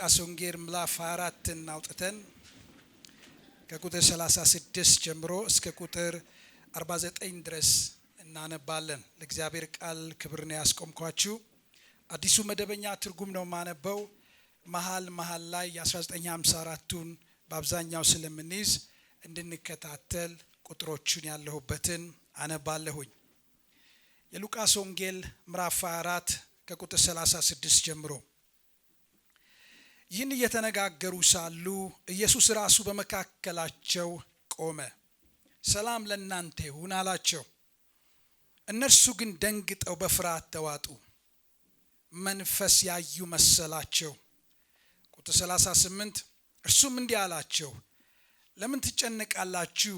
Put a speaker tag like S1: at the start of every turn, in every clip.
S1: የሉቃስ ወንጌል ምዕራፍ 4ን አውጥተን ከቁጥር 36 ጀምሮ እስከ ቁጥር 49 ድረስ እናነባለን። ለእግዚአብሔር ቃል ክብርን ያስቆምኳችሁ አዲሱ መደበኛ ትርጉም ነው ማነበው። መሃል ላይ የ1954ቱን በአብዛኛው ስለምንይዝ እንድንከታተል ቁጥሮቹን ያለሁበትን አነባለሁኝ። የሉቃስ ወንጌል ምዕራፍ 4 ከቁጥር 36 ጀምሮ። ይህን እየተነጋገሩ ሳሉ ኢየሱስ ራሱ በመካከላቸው ቆመ። ሰላም ለእናንተ ይሁን አላቸው። እነርሱ ግን ደንግጠው በፍርሃት ተዋጡ፣ መንፈስ ያዩ መሰላቸው። ቁጥር 38 እርሱም እንዲህ አላቸው፣ ለምን ትጨነቃላችሁ?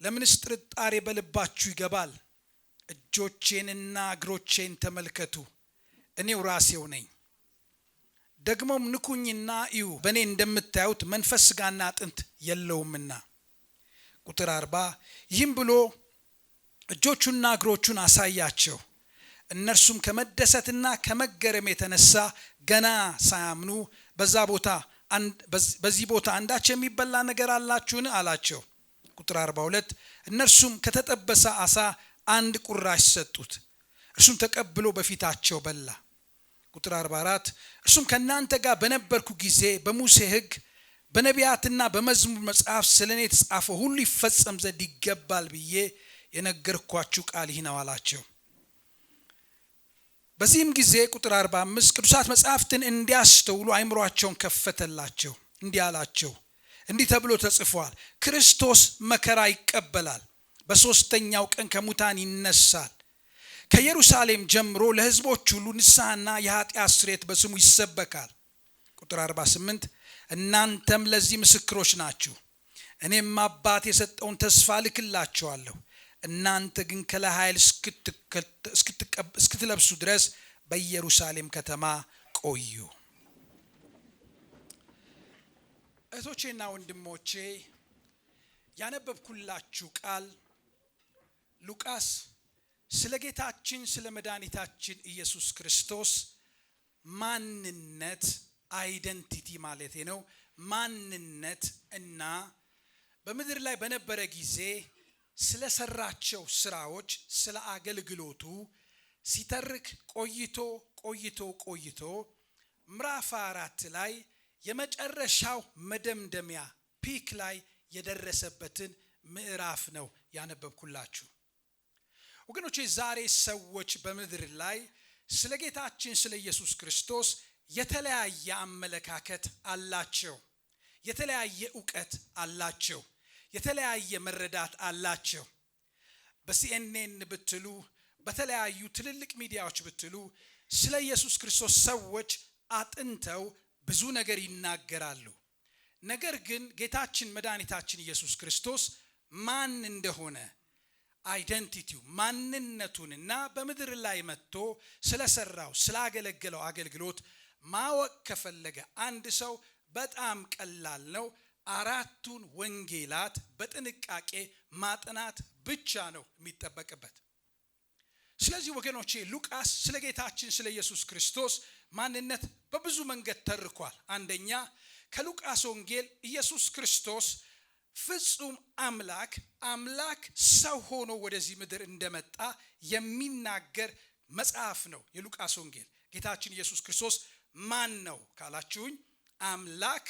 S1: ለምንስ ጥርጣሬ በልባችሁ ይገባል? እጆቼንና እግሮቼን ተመልከቱ፣ እኔው ራሴው ነኝ። ደግሞም ንኩኝና እዩ፣ በእኔ እንደምታዩት መንፈስ ሥጋና አጥንት የለውምና። ቁጥር 40 ይህም ብሎ እጆቹና እግሮቹን አሳያቸው። እነርሱም ከመደሰትና ከመገረም የተነሳ ገና ሳያምኑ በዚህ ቦታ አንዳች የሚበላ ነገር አላችሁን አላቸው። ቁጥር 42 እነርሱም ከተጠበሰ ዓሣ አንድ ቁራሽ ሰጡት። እርሱም ተቀብሎ በፊታቸው በላ። ቁጥር 44 እርሱም ከእናንተ ጋር በነበርኩ ጊዜ በሙሴ ሕግ በነቢያትና በመዝሙር መጽሐፍ ስለኔ የተጻፈው ሁሉ ይፈጸም ዘንድ ይገባል ብዬ የነገርኳችሁ ቃል ይህ ነው አላቸው። በዚህም ጊዜ ቁጥር 45 ቅዱሳት መጽሐፍትን እንዲያስተውሉ አእምሮአቸውን ከፈተላቸው። እንዲህ አላቸው፣ እንዲህ ተብሎ ተጽፏል፣ ክርስቶስ መከራ ይቀበላል፣ በሦስተኛው ቀን ከሙታን ይነሳል፣ ከኢየሩሳሌም ጀምሮ ለሕዝቦች ሁሉ ንስሐና የኃጢአት ስርየት በስሙ ይሰበካል። ቁጥር 48 እናንተም ለዚህ ምስክሮች ናችሁ። እኔም አባት የሰጠውን ተስፋ እልክላችኋለሁ። እናንተ ግን ከላይ ኃይል እስክትለብሱ ድረስ በኢየሩሳሌም ከተማ ቆዩ። እህቶቼና ወንድሞቼ ያነበብኩላችሁ ቃል ሉቃስ ስለ ጌታችን ስለ መድኃኒታችን ኢየሱስ ክርስቶስ ማንነት አይደንቲቲ ማለት ነው ማንነት እና በምድር ላይ በነበረ ጊዜ ስለ ሰራቸው ስራዎች ስለ አገልግሎቱ ሲተርክ ቆይቶ ምዕራፍ 4 ላይ የመጨረሻው መደምደሚያ ፒክ ላይ የደረሰበትን ምዕራፍ ነው ያነበብኩላችሁ። ወገኖቼ ዛሬ ሰዎች በምድር ላይ ስለ ጌታችን ስለ ኢየሱስ ክርስቶስ የተለያየ አመለካከት አላቸው፣ የተለያየ ዕውቀት አላቸው፣ የተለያየ መረዳት አላቸው። በሲኤንኤን ብትሉ በተለያዩ ትልልቅ ሚዲያዎች ብትሉ ስለ ኢየሱስ ክርስቶስ ሰዎች አጥንተው ብዙ ነገር ይናገራሉ። ነገር ግን ጌታችን መድኃኒታችን ኢየሱስ ክርስቶስ ማን እንደሆነ አይደንቲቲው ማንነቱንና በምድር ላይ መጥቶ ስለሰራው ስላገለገለው አገልግሎት ማወቅ ከፈለገ አንድ ሰው በጣም ቀላል ነው። 4ቱን ወንጌላት በጥንቃቄ ማጥናት ብቻ ነው የሚጠበቅበት። ስለዚህ ወገኖቼ ሉቃስ ስለ ጌታችን ስለ ኢየሱስ ክርስቶስ ማንነት በብዙ መንገድ ተርኳል። አንደኛ ከሉቃስ ወንጌል ኢየሱስ ክርስቶስ ፍጹም አምላክ ሰው ሆኖ ወደዚህ ምድር እንደመጣ የሚናገር መጽሐፍ ነው የሉቃስ ወንጌል። ጌታችን ኢየሱስ ክርስቶስ ማን ነው ካላችሁኝ፣ አምላክ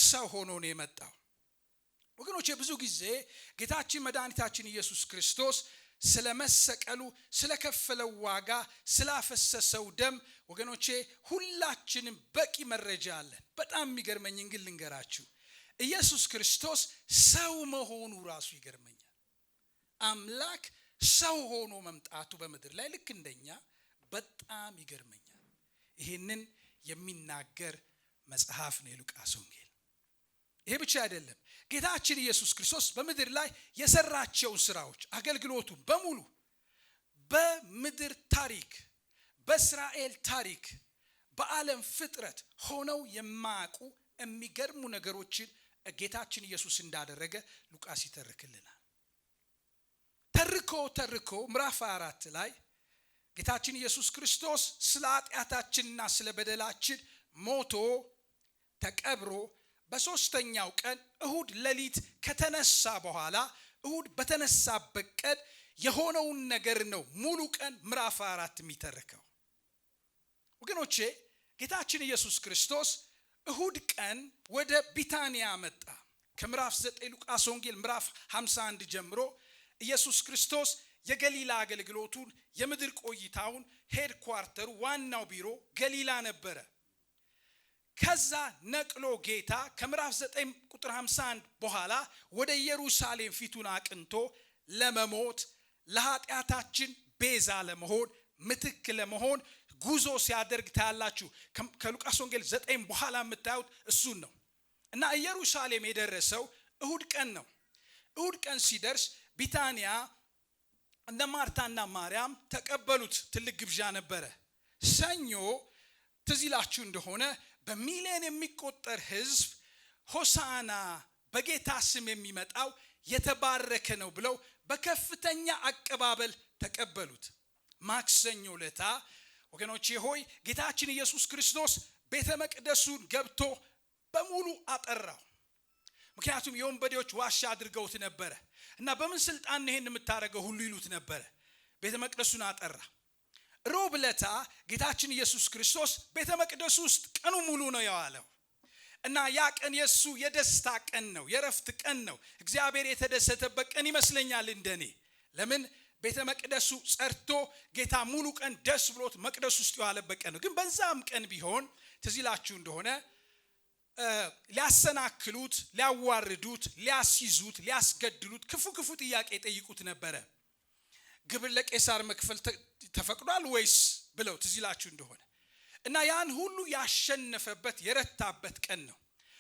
S1: ሰው ሆኖ ነው የመጣው። ወገኖቼ ብዙ ጊዜ ጌታችን መድኃኒታችን ኢየሱስ ክርስቶስ ስለመሰቀሉ፣ ስለከፈለው ዋጋ፣ ስላፈሰሰው ደም ወገኖቼ ሁላችንም በቂ መረጃ አለን። በጣም የሚገርመኝ ግን ልንገራችሁ፣ ኢየሱስ ክርስቶስ ሰው መሆኑ ራሱ ይገርመኛል። አምላክ ሰው ሆኖ መምጣቱ በምድር ላይ ልክ እንደኛ በጣም ይገርመኛል። ይሄንን የሚናገር መጽሐፍ ነው የሉቃስ ወንጌል። ይሄ ብቻ አይደለም፣ ጌታችን ኢየሱስ ክርስቶስ በምድር ላይ የሰራቸውን ስራዎች አገልግሎቱን በሙሉ በምድር ታሪክ፣ በእስራኤል ታሪክ፣ በዓለም ፍጥረት ሆነው የማያውቁ የሚገርሙ ነገሮችን ጌታችን ኢየሱስ እንዳደረገ ሉቃስ ይተርክልናል። ተርኮ ምዕራፍ 4 ላይ ጌታችን ኢየሱስ ክርስቶስ ስለ ኃጢአታችንና ስለ በደላችን ሞቶ ተቀብሮ በሶስተኛው ቀን እሁድ ሌሊት ከተነሳ በኋላ እሁድ በተነሳበት ቀን የሆነውን ነገር ነው ሙሉ ቀን ምዕራፍ 4 የሚተርከው። ወገኖቼ ጌታችን ኢየሱስ ክርስቶስ እሁድ ቀን ወደ ቢታንያ መጣ። ከምዕራፍ 9 ሉቃስ ወንጌል ምዕራፍ 51 ጀምሮ ኢየሱስ ክርስቶስ የገሊላ አገልግሎቱን የምድር ቆይታውን ሄድኳርተሩ ዋናው ቢሮ ገሊላ ነበረ። ከዛ ነቅሎ ጌታ ከምዕራፍ 9 ቁጥር 51 በኋላ ወደ ኢየሩሳሌም ፊቱን አቅንቶ ለመሞት ለኃጢአታችን ቤዛ ለመሆን ምትክ ለመሆን ጉዞ ሲያደርግ ታያላችሁ። ከሉቃስ ወንጌል 9 በኋላ የምታዩት እሱን ነው። እና ኢየሩሳሌም የደረሰው እሁድ ቀን ነው። እሁድ ቀን ሲደርስ ቢታንያ እነ ማርታና ማርያም ተቀበሉት። ትልቅ ግብዣ ነበረ። ሰኞ ትዝ ይላችሁ እንደሆነ በሚሊዮን የሚቆጠር ሕዝብ ሆሳዕና በጌታ ስም የሚመጣው የተባረከ ነው ብለው በከፍተኛ አቀባበል ተቀበሉት። ማክሰኞ ለታ ወገኖቼ ሆይ ጌታችን ኢየሱስ ክርስቶስ ቤተ መቅደሱን ገብቶ በሙሉ አጠራው። ምክንያቱም የወንበዴዎች ዋሻ አድርገውት ነበረ እና በምን ስልጣን ይሄን የምታረገው ሁሉ ይሉት ነበረ። ቤተ መቅደሱን አጠራ። ሮብ ለታ ጌታችን ኢየሱስ ክርስቶስ ቤተ መቅደሱ ውስጥ ቀኑ ሙሉ ነው የዋለው እና ያ ቀን የሱ የደስታ ቀን ነው፣ የረፍት ቀን ነው። እግዚአብሔር የተደሰተበት ቀን ይመስለኛል እንደኔ። ለምን ቤተ መቅደሱ ጸርቶ ጌታ ሙሉ ቀን ደስ ብሎት መቅደስ ውስጥ የዋለበት ቀን ነው። ግን በዛም ቀን ቢሆን ትዝ ይላችሁ እንደሆነ ሊያሰናክሉት፣ ሊያዋርዱት፣ ሊያስይዙት፣ ሊያስገድሉት ክፉ ጥያቄ ጠይቁት ነበረ። ግብር ለቄሳር መክፈል ተፈቅዷል ወይስ ብለው ትዝ ይላችሁ እንደሆነ እና ያን ሁሉ ያሸነፈበት የረታበት ቀን ነው።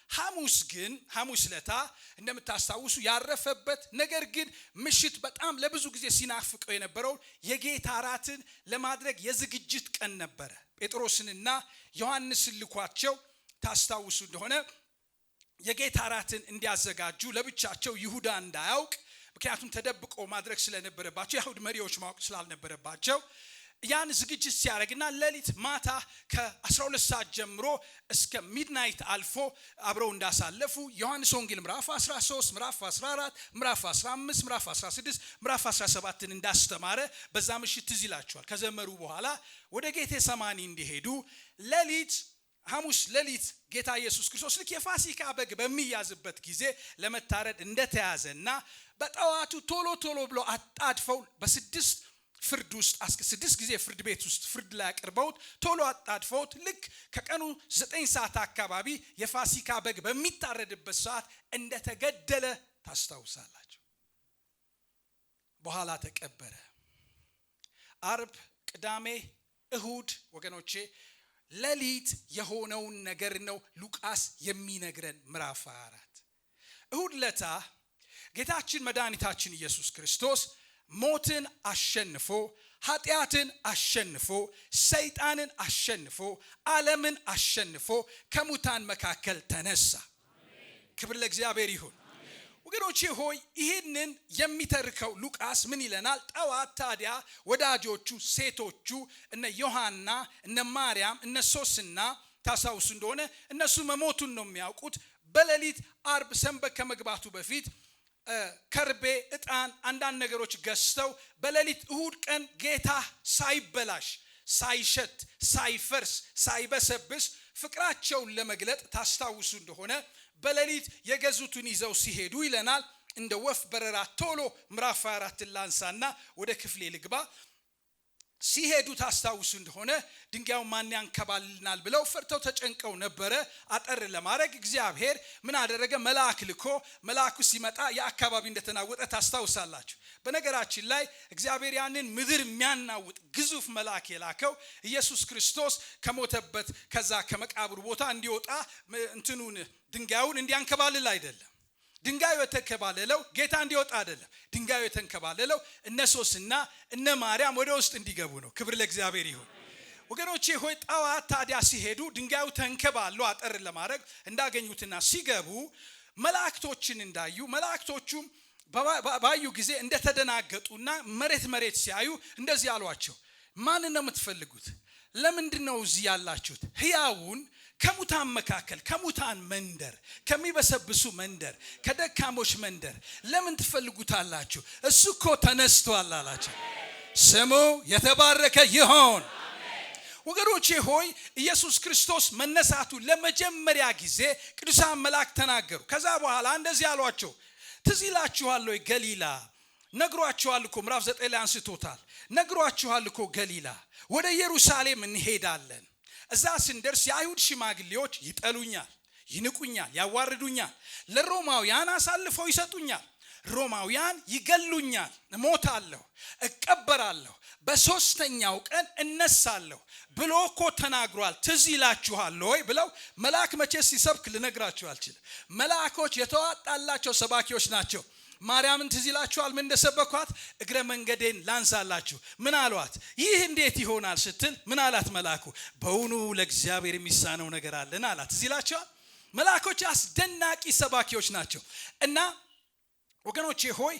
S1: ሐሙስ ለታ እንደምታስታውሱ ያረፈበት፣ ነገር ግን ምሽት በጣም ለብዙ ጊዜ ሲናፍቀው የነበረው የጌታ እራትን ለማድረግ የዝግጅት ቀን ነበረ። ጴጥሮስንና ዮሐንስን ልኳቸው ታስታውሱ እንደሆነ የጌታ እራትን እንዲያዘጋጁ ለብቻቸው ይሁዳ እንዳያውቅ፣ ምክንያቱም ተደብቆ ማድረግ ስለነበረባቸው የአይሁድ መሪዎች ማወቅ ስላልነበረባቸው ያን ዝግጅት ሲያደርግና ሌሊት ማታ ከ12 ሰዓት ጀምሮ እስከ ሚድናይት አልፎ አብረው እንዳሳለፉ ዮሐንስ ወንጌል ምዕራፍ 13 ምዕራፍ 14 ምዕራፍ 15 ምዕራፍ 16 ምዕራፍ 17 እንዳስተማረ በዛ ምሽት ትዝ ይላችኋል። ከዘመሩ በኋላ ወደ ጌቴሰማኒ እንዲሄዱ ሐሙስ ሌሊት ጌታ ኢየሱስ ክርስቶስ ልክ የፋሲካ በግ በሚያዝበት ጊዜ ለመታረድ እንደተያዘና በጠዋቱ ቶሎ ብሎ አጣድፈው በስድስት ፍርድ ውስጥ 6 ጊዜ ፍርድ ቤት ውስጥ ፍርድ ላይ አቅርበውት ቶሎ አጣድፈውት ልክ ከቀኑ 9 ሰዓት አካባቢ የፋሲካ በግ በሚታረድበት ሰዓት እንደተገደለ ታስታውሳላችሁ። በኋላ ተቀበረ። አርብ፣ ቅዳሜ፣ እሁድ ወገኖቼ ሌሊት የሆነውን ነገር ነው ሉቃስ የሚነግረን ምዕራፍ 4። እሁድ ለታ ጌታችን መድኃኒታችን ኢየሱስ ክርስቶስ ሞትን አሸንፎ፣ ኃጢአትን አሸንፎ፣ ሰይጣንን አሸንፎ፣ ዓለምን አሸንፎ ከሙታን መካከል ተነሳ። ክብር ለእግዚአብሔር ይሁን። ወገኖቼ ሆይ ይህንን የሚተርከው ሉቃስ ምን ይለናል? ጠዋት ታዲያ ወዳጆቹ ሴቶቹ እነ ዮሐና እነ ማርያም እነ ሶስና ታሳውሱ እንደሆነ እነሱ መሞቱን ነው የሚያውቁት። በሌሊት አርብ ሰንበት ከመግባቱ በፊት ከርቤ፣ ዕጣን፣ አንዳንድ ነገሮች ገዝተው በሌሊት እሁድ ቀን ጌታ ሳይበላሽ፣ ሳይሸት፣ ሳይፈርስ፣ ሳይበሰብስ ፍቅራቸውን ለመግለጥ ታስታውሱ እንደሆነ በሌሊት የገዙትን ይዘው ሲሄዱ ይለናል። እንደ ወፍ በረራ ቶሎ ምዕራፍ 4 ላንሳና ወደ ክፍሌ ልግባ። ሲሄዱ ታስታውሱ እንደሆነ ድንጋዩ ማን ያንከባልልናል ብለው ፈርተው ተጨንቀው ነበረ። አጠር ለማድረግ እግዚአብሔር ምን አደረገ? መልአክ ልኮ መልአኩ ሲመጣ የአካባቢ እንደተናወጠ ታስታውሳላችሁ። በነገራችን ላይ እግዚአብሔር ያንን ምድር የሚያናውጥ ግዙፍ መልአክ የላከው ኢየሱስ ክርስቶስ ከሞተበት ከዛ ከመቃብሩ ቦታ እንዲወጣ ድንጋዩን እንዲያንከባልል አይደለም። ድንጋዩ የተንከባለለው ጌታ እንዲወጣ አይደለም። ድንጋዩ የተንከባለለው እነ ሶስና እነ ማርያም ወደ ውስጥ እንዲገቡ ነው። ክብር ለእግዚአብሔር ይሁን። ወገኖቼ ሆይ ጠዋት ታዲያ ሲሄዱ ድንጋዩ ተንከባሎ አጠር ለማድረግ እንዳገኙትና ሲገቡ መላእክቶችን እንዳዩ፣ መላእክቶቹም ባዩ ጊዜ እንደተደናገጡና መሬት ሲያዩ እንደዚህ አሏቸው፣ ማንን ነው የምትፈልጉት? ለምንድን ነው እዚህ ያላችሁት? ሕያውን ከሙታን መካከል ከሙታን መንደር ከሚበሰብሱ መንደር ከደካሞች መንደር ለምን ትፈልጉታላችሁ? እሱ እኮ ተነስቷል አላቸው። ስሙ የተባረከ ይሁን። ወገኖቼ ሆይ ኢየሱስ ክርስቶስ መነሳቱ ለመጀመሪያ ጊዜ ቅዱሳን መላእክት ተናገሩ። ከዛ በኋላ እንደዚህ አሏቸው። ትዝ ይላችኋል ወይ ገሊላ ነግሯችኋል እኮ ምዕራፍ 9 ላይ አንስቶታል። ነግሯችኋል እኮ ገሊላ ወደ ኢየሩሳሌም እንሄዳለን። እዛ ስንደርስ የአይሁድ ሽማግሌዎች ይጠሉኛል፣ ይንቁኛል፣ ያዋርዱኛል፣ ለሮማውያን አሳልፈው ይሰጡኛል፣ ሮማውያን ይገሉኛል፣ እሞታለሁ፣ እቀበራለሁ፣ በሶስተኛው ቀን እነሳለሁ ብሎ እኮ ተናግሯል። ትዝ ይላችኋል ወይ ብለው መልአክ መቼስ ሲሰብክ ልነግራችሁ አልችልም። መልአኮች የተዋጣላቸው ሰባኪዎች ናቸው። ማርያምን ትዝ ይላችኋል ምን እንደሰበኳት? እግረ መንገዴን ላንሳላችሁ። ምን አሏት? ይህ እንዴት ይሆናል ስትል ምን አላት መልአኩ? በውኑ ለእግዚአብሔር የሚሳነው ነገር አለን አላት። ትዝ ይላችኋል። መልአኮች አስደናቂ ሰባኪዎች ናቸው። እና ወገኖቼ ሆይ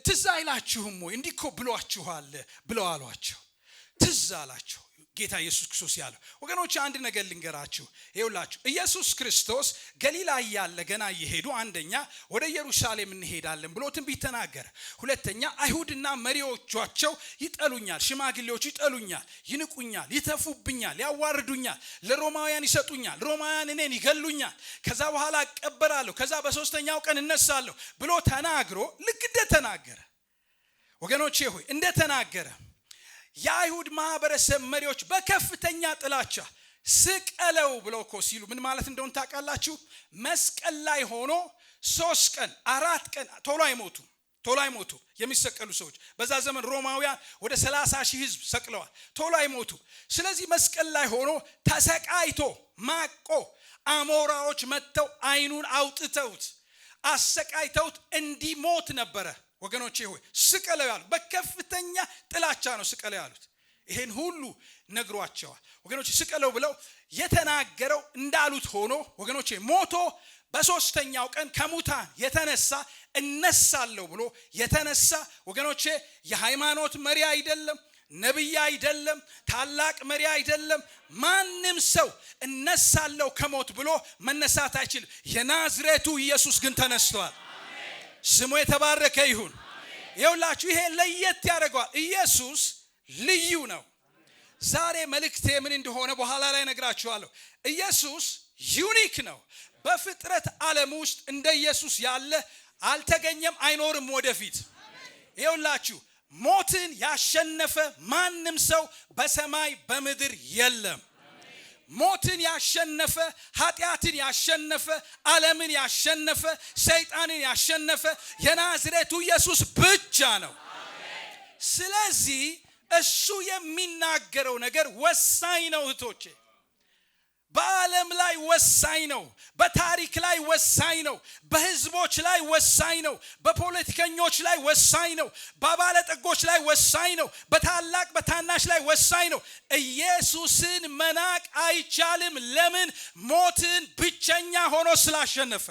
S1: ትዝ አይላችሁም ወይ እንዲህ እኮ ብሏችኋል ብለው አሏቸው። ትዝ አላቸው ጌታ ኢየሱስ ክርስቶስ ያለው። ወገኖቼ አንድ ነገር ልንገራችሁ። ይኸውላችሁ ኢየሱስ ክርስቶስ ገሊላ እያለ ገና እየሄዱ አንደኛ ወደ ኢየሩሳሌም እንሄዳለን ብሎ ትንቢት ተናገረ። ሁለተኛ አይሁድና መሪዎቻቸው ይጠሉኛል፣ ሽማግሌዎች ይጠሉኛል፣ ይንቁኛል፣ ይተፉብኛል፣ ያዋርዱኛል፣ ለሮማውያን ይሰጡኛል፣ ሮማውያን እኔን ይገሉኛል፣ ከዛ በኋላ እቀበራለሁ፣ ከዛ በሶስተኛው ቀን እነሳለሁ ብሎ ተናግሮ ልክ እንደተናገረ ወገኖቼ ሆይ እንደተናገረ የአይሁድ ማህበረሰብ መሪዎች በከፍተኛ ጥላቻ ስቀለው ብለው እኮ ሲሉ ምን ማለት እንደሆነ ታውቃላችሁ? መስቀል ላይ ሆኖ 3 ቀን 4 ቀን ቶሎ አይሞቱ የሚሰቀሉ ሰዎች በዛ ዘመን ሮማውያን ወደ 30,000 ህዝብ ሰቅለዋል። ቶሎ አይሞቱ። ስለዚህ መስቀል ላይ ሆኖ ተሰቃይቶ ማቆ አሞራዎች መጥተው አይኑን አውጥተውት አሰቃይተውት እንዲሞት ነበረ። ወገኖቼ ሆይ ስቀለው ያሉት በከፍተኛ ጥላቻ ነው ስቀለው ያሉት። ይሄን ሁሉ ነግሯቸዋል። ወገኖቼ ስቀለው ብለው የተናገረው እንዳሉት ሆኖ ወገኖቼ ሞቶ በሶስተኛው ቀን ከሙታን የተነሳ እነሳለሁ ብሎ የተነሳ ወገኖቼ የሃይማኖት መሪ አይደለም፣ ነብይ አይደለም፣ ታላቅ መሪ አይደለም። ማንም ሰው እነሳለሁ ከሞት ብሎ መነሳት አይችልም። የናዝሬቱ ኢየሱስ ግን ተነስቷል። ስሙ የተባረከ ይሁን። ይኸውላችሁ ይሄ ለየት ያደርገዋል። ኢየሱስ ልዩ ነው። ዛሬ መልእክቴ ምን እንደሆነ በኋላ ላይ ነግራችኋለሁ። ኢየሱስ ዩኒክ ነው። በፍጥረት ዓለም ውስጥ እንደ ኢየሱስ ያለ አልተገኘም፣ አይኖርም ወደፊት። ይኸውላችሁ ሞትን ያሸነፈ ማንም ሰው በሰማይ በምድር የለም። ሞትን ያሸነፈ፣ ኃጢአትን ያሸነፈ፣ ዓለምን ያሸነፈ፣ ሰይጣንን ያሸነፈ የናዝሬቱ ኢየሱስ ብቻ ነው። ስለዚህ እሱ የሚናገረው ነገር ወሳኝ ነው እህቶቼ። በዓለም ላይ ወሳኝ ነው። በታሪክ ላይ ወሳኝ ነው። በህዝቦች ላይ ወሳኝ ነው። በፖለቲከኞች ላይ ወሳኝ ነው። በባለጠጎች ላይ ወሳኝ ነው። በታላቅ በታናሽ ላይ ወሳኝ ነው። ኢየሱስን መናቅ አይቻልም። ለምን? ሞትን ብቸኛ ሆኖ ስላሸነፈ።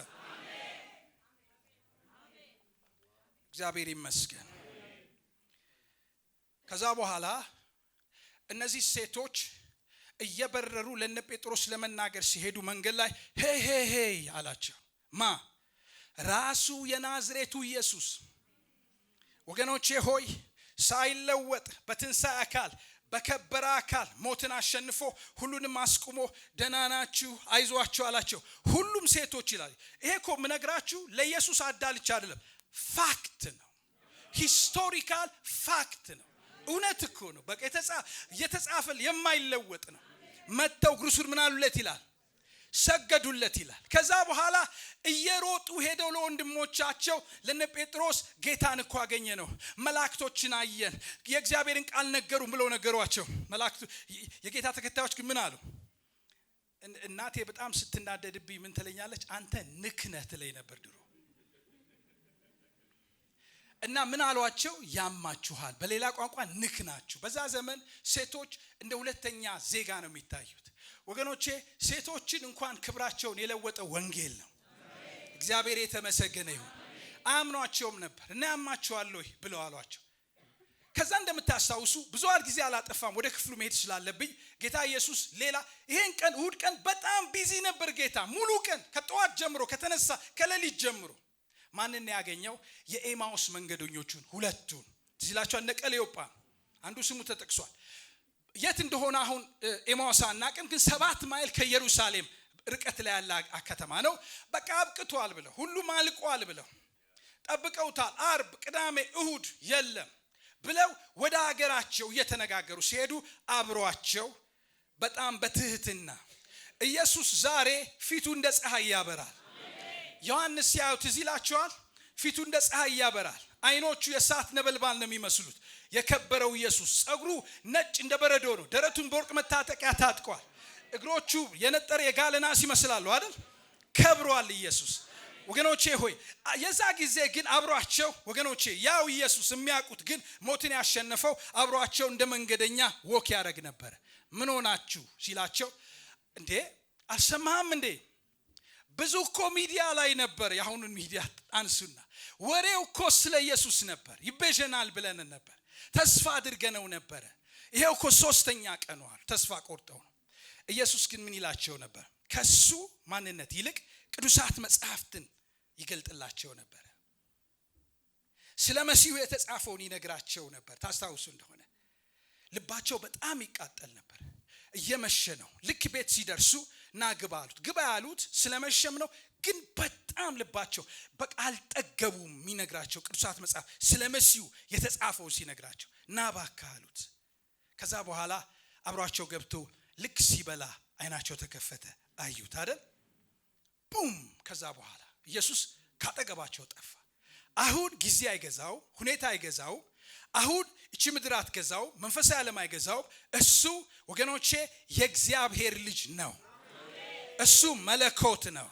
S1: እግዚአብሔር ይመስገን። ከዛ በኋላ እነዚህ ሴቶች እየበረሩ ለነ ጴጥሮስ ለመናገር ሲሄዱ መንገድ ላይ ሄይ አላቸው። ማ? ራሱ የናዝሬቱ ኢየሱስ። ወገኖቼ ሆይ ሳይለወጥ በትንሣኤ አካል በከበረ አካል ሞትን አሸንፎ ሁሉንም አስቁሞ ደህና ናችሁ አይዟችሁ አላቸው። ሁሉም ሴቶች ይላል። ይሄ እኮ ምነግራችሁ ለኢየሱስ አዳልቻ አይደለም፣ ፋክት ነው። ሂስቶሪካል ፋክት ነው። እውነት እኮ ነው። በቃ የተጻፈ የማይለወጥ ነው። መተው ግሩሱን ምን አሉለት ይላል? ሰገዱለት ይላል። ከዛ በኋላ እየሮጡ ሄደው ለወንድሞቻቸው ለነ ጴጥሮስ ጌታን እኮ አገኘ ነው፣ መላእክቶችን አየን፣ የእግዚአብሔርን ቃል ነገሩን ብለው ነገሯቸው። መላእክቱ የጌታ ተከታዮች ግን ምን አሉ? እናቴ በጣም ስትናደድብኝ ምን ትለኛለች? አንተ ንክነህ ትለኝ ነበር ድሮ። እና ምን አሏቸው? ያማችኋል። በሌላ ቋንቋ ንክ ናችሁ። በዛ ዘመን ሴቶች እንደ ሁለተኛ ዜጋ ነው የሚታዩት። ወገኖቼ ሴቶችን እንኳን ክብራቸውን የለወጠ ወንጌል ነው። እግዚአብሔር የተመሰገነ ይሁን። አያምኗቸውም ነበር እና ያማችኋል ወይ ብለው አሏቸው። ከዛ እንደምታስታውሱ ብዙ ጊዜ አላጠፋም፣ ወደ ክፍሉ መሄድ ስላለብኝ ጌታ ኢየሱስ ሌላ ይሄን ቀን እሁድ ቀን በጣም ቢዚ ነበር ጌታ። ሙሉ ቀን ከጠዋት ጀምሮ ከተነሳ ከሌሊት ጀምሮ ማንን ያገኘው? የኤማውስ መንገደኞቹን ሁለቱን ትዝ ይላችኋል። እነ ቀሌዮጳ አንዱ ስሙ ተጠቅሷል። የት እንደሆነ አሁን ኤማውስ አናውቅም፣ ግን 7 ማይል ከኢየሩሳሌም ርቀት ላይ ያለ ከተማ ነው። በቃ አብቅቷል ብለው ሁሉም አልቋል ብለው ጠብቀውታል። አርብ፣ ቅዳሜ፣ እሁድ የለም ብለው ወደ ሀገራቸው እየተነጋገሩ ሲሄዱ አብሯቸው በጣም በትህትና ኢየሱስ ዛሬ ፊቱ እንደ ፀሐይ ያበራል። ዮሐንስ ሲያዩት ትዝ ይላችኋል። ፊቱ እንደ ፀሐይ ያበራል። አይኖቹ የእሳት ነበልባል ነው የሚመስሉት። የከበረው ኢየሱስ ጸጉሩ ነጭ እንደ በረዶ ነው። ደረቱን በወርቅ መታጠቂያ ታጥቋል። እግሮቹ የነጠረ የጋለ ናስ ይመስላሉ አይደል? ከብሯል ኢየሱስ። ወገኖቼ ሆይ የዛ ጊዜ ግን አብሯቸው ወገኖቼ ያው ኢየሱስ የሚያውቁት ግን ሞትን ያሸነፈው አብሯቸው እንደ መንገደኛ ወክ ያደርግ ነበር። ምን ሆናችሁ ሲላቸው እንዴ አልሰማህም እንዴ? ብዙ እኮ ሚዲያ ላይ ነበር። የአሁኑን ሚዲያ አንሱና ወሬው እኮ ስለ ኢየሱስ ነበር። ይቤዠናል ብለን ነበር፣ ተስፋ አድርገነው ነበረ። ይሄው እኮ 3ኛ ቀኑ አሉ። ተስፋ ቆርጠው ነው። ኢየሱስ ግን ምን ይላቸው ነበር? ከሱ ማንነት ይልቅ ቅዱሳት መጽሐፍትን ይገልጥላቸው ነበር። ስለ መሲሁ የተጻፈውን ይነግራቸው ነበር። ታስታውሱ እንደሆነ ልባቸው በጣም ይቃጠል ነበር። እየመሸ ነው። ልክ ቤት ሲደርሱ ና ግባ አሉት። ግባ ያሉት ስለመሸም ነው፣ ግን በጣም ልባቸው በቃ አልጠገቡም። የሚነግራቸው ቅዱሳት መጽሐፍ ስለ መሲሁ የተጻፈው ሲነግራቸው ና እባክህ አሉት። ከዛ በኋላ አብሯቸው ገብቶ ልክ ሲበላ አይናቸው ተከፈተ፣ አዩት አይደል? ቡም! ከዛ በኋላ ኢየሱስ ካጠገባቸው ጠፋ። አሁን ጊዜ አይገዛው፣ ሁኔታ አይገዛው፣ አሁን እቺ ምድር አትገዛው፣ መንፈሳዊ ዓለም አይገዛው። እሱ ወገኖቼ የእግዚአብሔር ልጅ ነው። እሱ መለኮት ነው።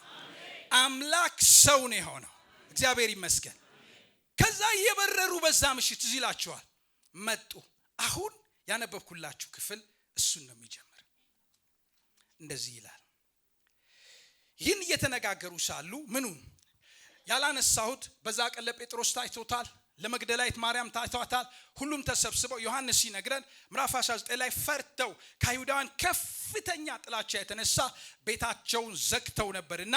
S1: አምላክ ሰው ነው የሆነው። እግዚአብሔር ይመስገን። ከዛ እየበረሩ በዛ ምሽት እዚህ ይላችኋል መጡ። አሁን ያነበብኩላችሁ ክፍል እሱን ነው የሚጀምር። እንደዚህ ይላል። ይህን እየተነጋገሩ ሳሉ ምኑ ያላነሳሁት በዛ ቀን ለጴጥሮስ ታይቶታል፣ ለመግደላዊት ማርያም ታይቷታል። ሁሉም ተሰብስበው ዮሐንስ ሲነግረን ምዕራፍ 19 ላይ ፈርተው ከአይሁዳውያን ከፍተኛ ጥላቻ የተነሳ ቤታቸውን ዘግተው ነበርና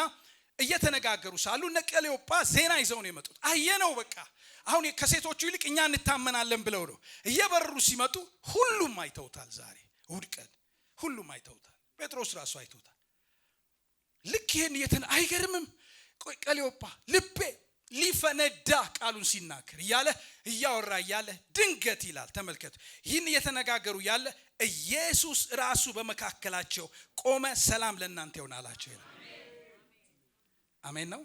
S1: እየተነጋገሩ ሳሉ እነ ቀሌዮጳ ዜና ይዘው ነው የመጡት። አየነው በቃ አሁን ከሴቶቹ ይልቅ እኛ እንታመናለን ብለው ነው እየበረሩ ሲመጡ ሁሉም አይተውታል። ዛሬ እሁድ ቀን ሁሉም አይተውታል። ጴጥሮስ ራሱ አይተውታል። ልክ ይሄን አይገርምም? ቀሌዮጳ ልቤ ሊፈነዳ ቃሉን ሲናገር እያለ እያወራ እያለ ድንገት ይላል ተመልከቱ። ይህን እየተነጋገሩ ያለ ኢየሱስ ራሱ በመካከላቸው ቆመ። ሰላም ለእናንተ ይሁን አላቸው ይላል። አሜን ነው።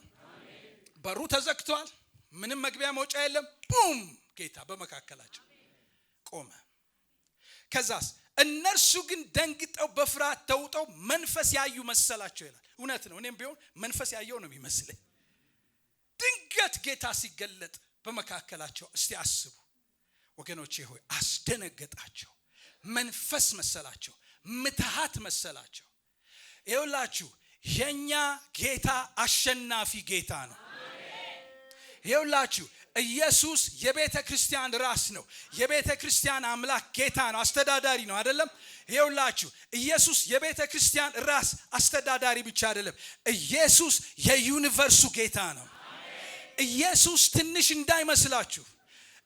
S1: በሩ ተዘግቷል። ምንም መግቢያ መውጫ የለም። ቡም! ጌታ በመካከላቸው ቆመ። ከዛስ እነርሱ ግን ደንግጠው በፍርሃት ተውጠው መንፈስ ያዩ መሰላቸው ይላል። እውነት ነው። እኔም ቢሆን መንፈስ ያየው ነው የሚመስለኝ። ድንገት ጌታ ሲገለጥ በመካከላቸው እስቲ አስቡ ወገኖቼ ሆይ፣ አስደነገጣቸው። መንፈስ መሰላቸው፣ ምትሃት መሰላቸው። ይኸውላችሁ የኛ ጌታ አሸናፊ ጌታ ነው። ይኸውላችሁ ኢየሱስ የቤተ ክርስቲያን ራስ ነው። የቤተ ክርስቲያን አምላክ ጌታ ነው። አስተዳዳሪ ነው አይደለም? ይኸውላችሁ ኢየሱስ የቤተ ክርስቲያን ራስ አስተዳዳሪ ብቻ አይደለም። ኢየሱስ የዩኒቨርሱ ጌታ ነው። ኢየሱስ ትንሽ እንዳይመስላችሁ፣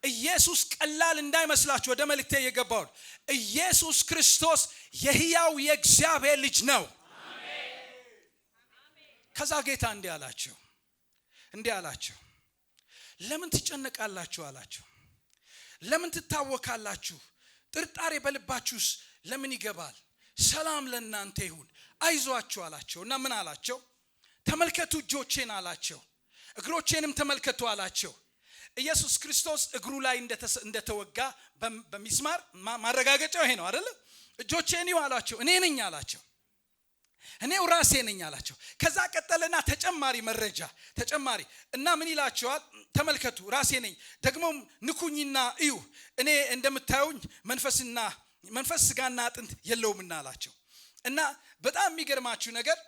S1: ኢየሱስ ቀላል እንዳይመስላችሁ ወደ መልእክቴ የገባው ኢየሱስ ክርስቶስ የሕያው የእግዚአብሔር ልጅ ነው። ከዛ ጌታ እንዲህ አላቸው፣ ለምን ትጨነቃላችሁ አላቸው። ለምን ትታወካላችሁ? ጥርጣሬ በልባችሁስ ለምን ይገባል? ሰላም ለእናንተ ይሁን፣ አይዟችሁ አላቸው። እና ምን አላቸው? ተመልከቱ እጆቼን አላቸው፣ እግሮቼንም ተመልከቱ አላቸው። ኢየሱስ ክርስቶስ እግሩ ላይ እንደተወጋ በሚስማር ማረጋገጫው ይሄ ነው አይደል? እጆቼን ይዩ አላቸው። እኔ ነኝ አላቸው። እኔው ራሴ ነኝ አላቸው። ከዛ ቀጠለና ተጨማሪ መረጃ እና ምን ይላቸዋል? ተመልከቱ ራሴ ነኝ፣ ደግሞም ንኩኝና እዩ፣ እኔ እንደምታዩኝ መንፈስ ስጋና አጥንት የለውምና አላቸው። እና በጣም የሚገርማችሁ ነገር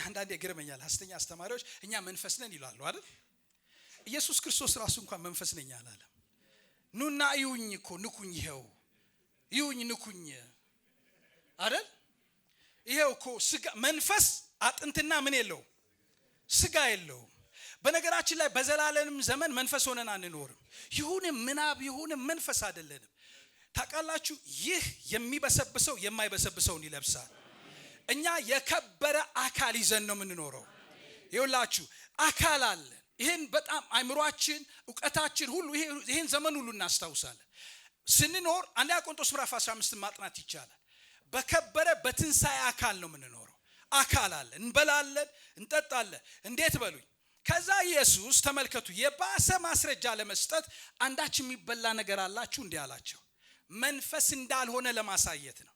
S1: አንዳንዴ ይገርመኛል። ሐሰተኛ አስተማሪዎች እኛ መንፈስ ነን ይላሉ አይደል? ኢየሱስ ክርስቶስ ራሱ እንኳን መንፈስ ነኝ አላለም። ኑና እዩኝ እኮ ንኩኝ፣ ይሄው እዩኝ ንኩኝ አይደል? ይሄው እኮ ስጋ መንፈስ አጥንትና ምን የለው ስጋ የለው። በነገራችን ላይ በዘላለንም ዘመን መንፈስ ሆነን አንኖርም። ይሁንም ምናብ ይሁንም መንፈስ አይደለንም። ታውቃላችሁ፣ ይህ የሚበሰብሰው የማይበሰብሰውን ይለብሳል። እኛ የከበረ አካል ይዘን ነው የምንኖረው። ይኸውላችሁ አካል አለ። ይሄን በጣም አይምሮአችን ዕውቀታችን ሁሉ ይሄን ዘመን ሁሉ እናስታውሳለን። ስንኖር አንደኛ ቆሮንቶስ ምዕራፍ 15 ማጥናት ይቻላል። በከበረ በትንሣኤ አካል ነው የምንኖረው። አካል አለ፣ እንበላለን፣ እንጠጣለን። እንዴት በሉኝ። ከዛ ኢየሱስ ተመልከቱ፣ የባሰ ማስረጃ ለመስጠት አንዳች የሚበላ ነገር አላችሁ እንዲህ አላቸው። መንፈስ እንዳልሆነ ለማሳየት ነው።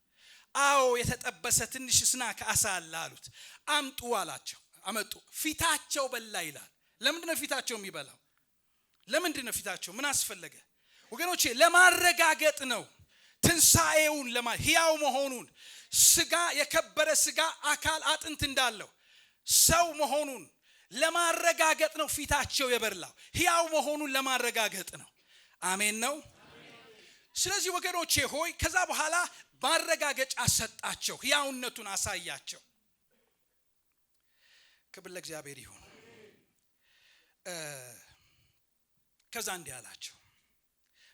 S1: አዎ የተጠበሰ ትንሽ ስናክ አሳ አለ አሉት። አምጡ አላቸው። አመጡ። ፊታቸው በላ ይላል። ለምንድን ነው ፊታቸው የሚበላው? ለምንድን ነው ፊታቸው? ምን አስፈለገ ወገኖቼ? ለማረጋገጥ ነው። ትንሣኤውን ሕያው መሆኑን፣ ስጋ የከበረ ስጋ አካል አጥንት እንዳለው ሰው መሆኑን ለማረጋገጥ ነው። ፊታቸው የበላው ሕያው መሆኑን ለማረጋገጥ ነው። አሜን ነው። ስለዚህ ወገኖቼ ሆይ ከዛ በኋላ ማረጋገጫ ሰጣቸው፣ ሕያውነቱን አሳያቸው። ክብር ለእግዚአብሔር ይሁን። ከዛ እንዲህ አላቸው፣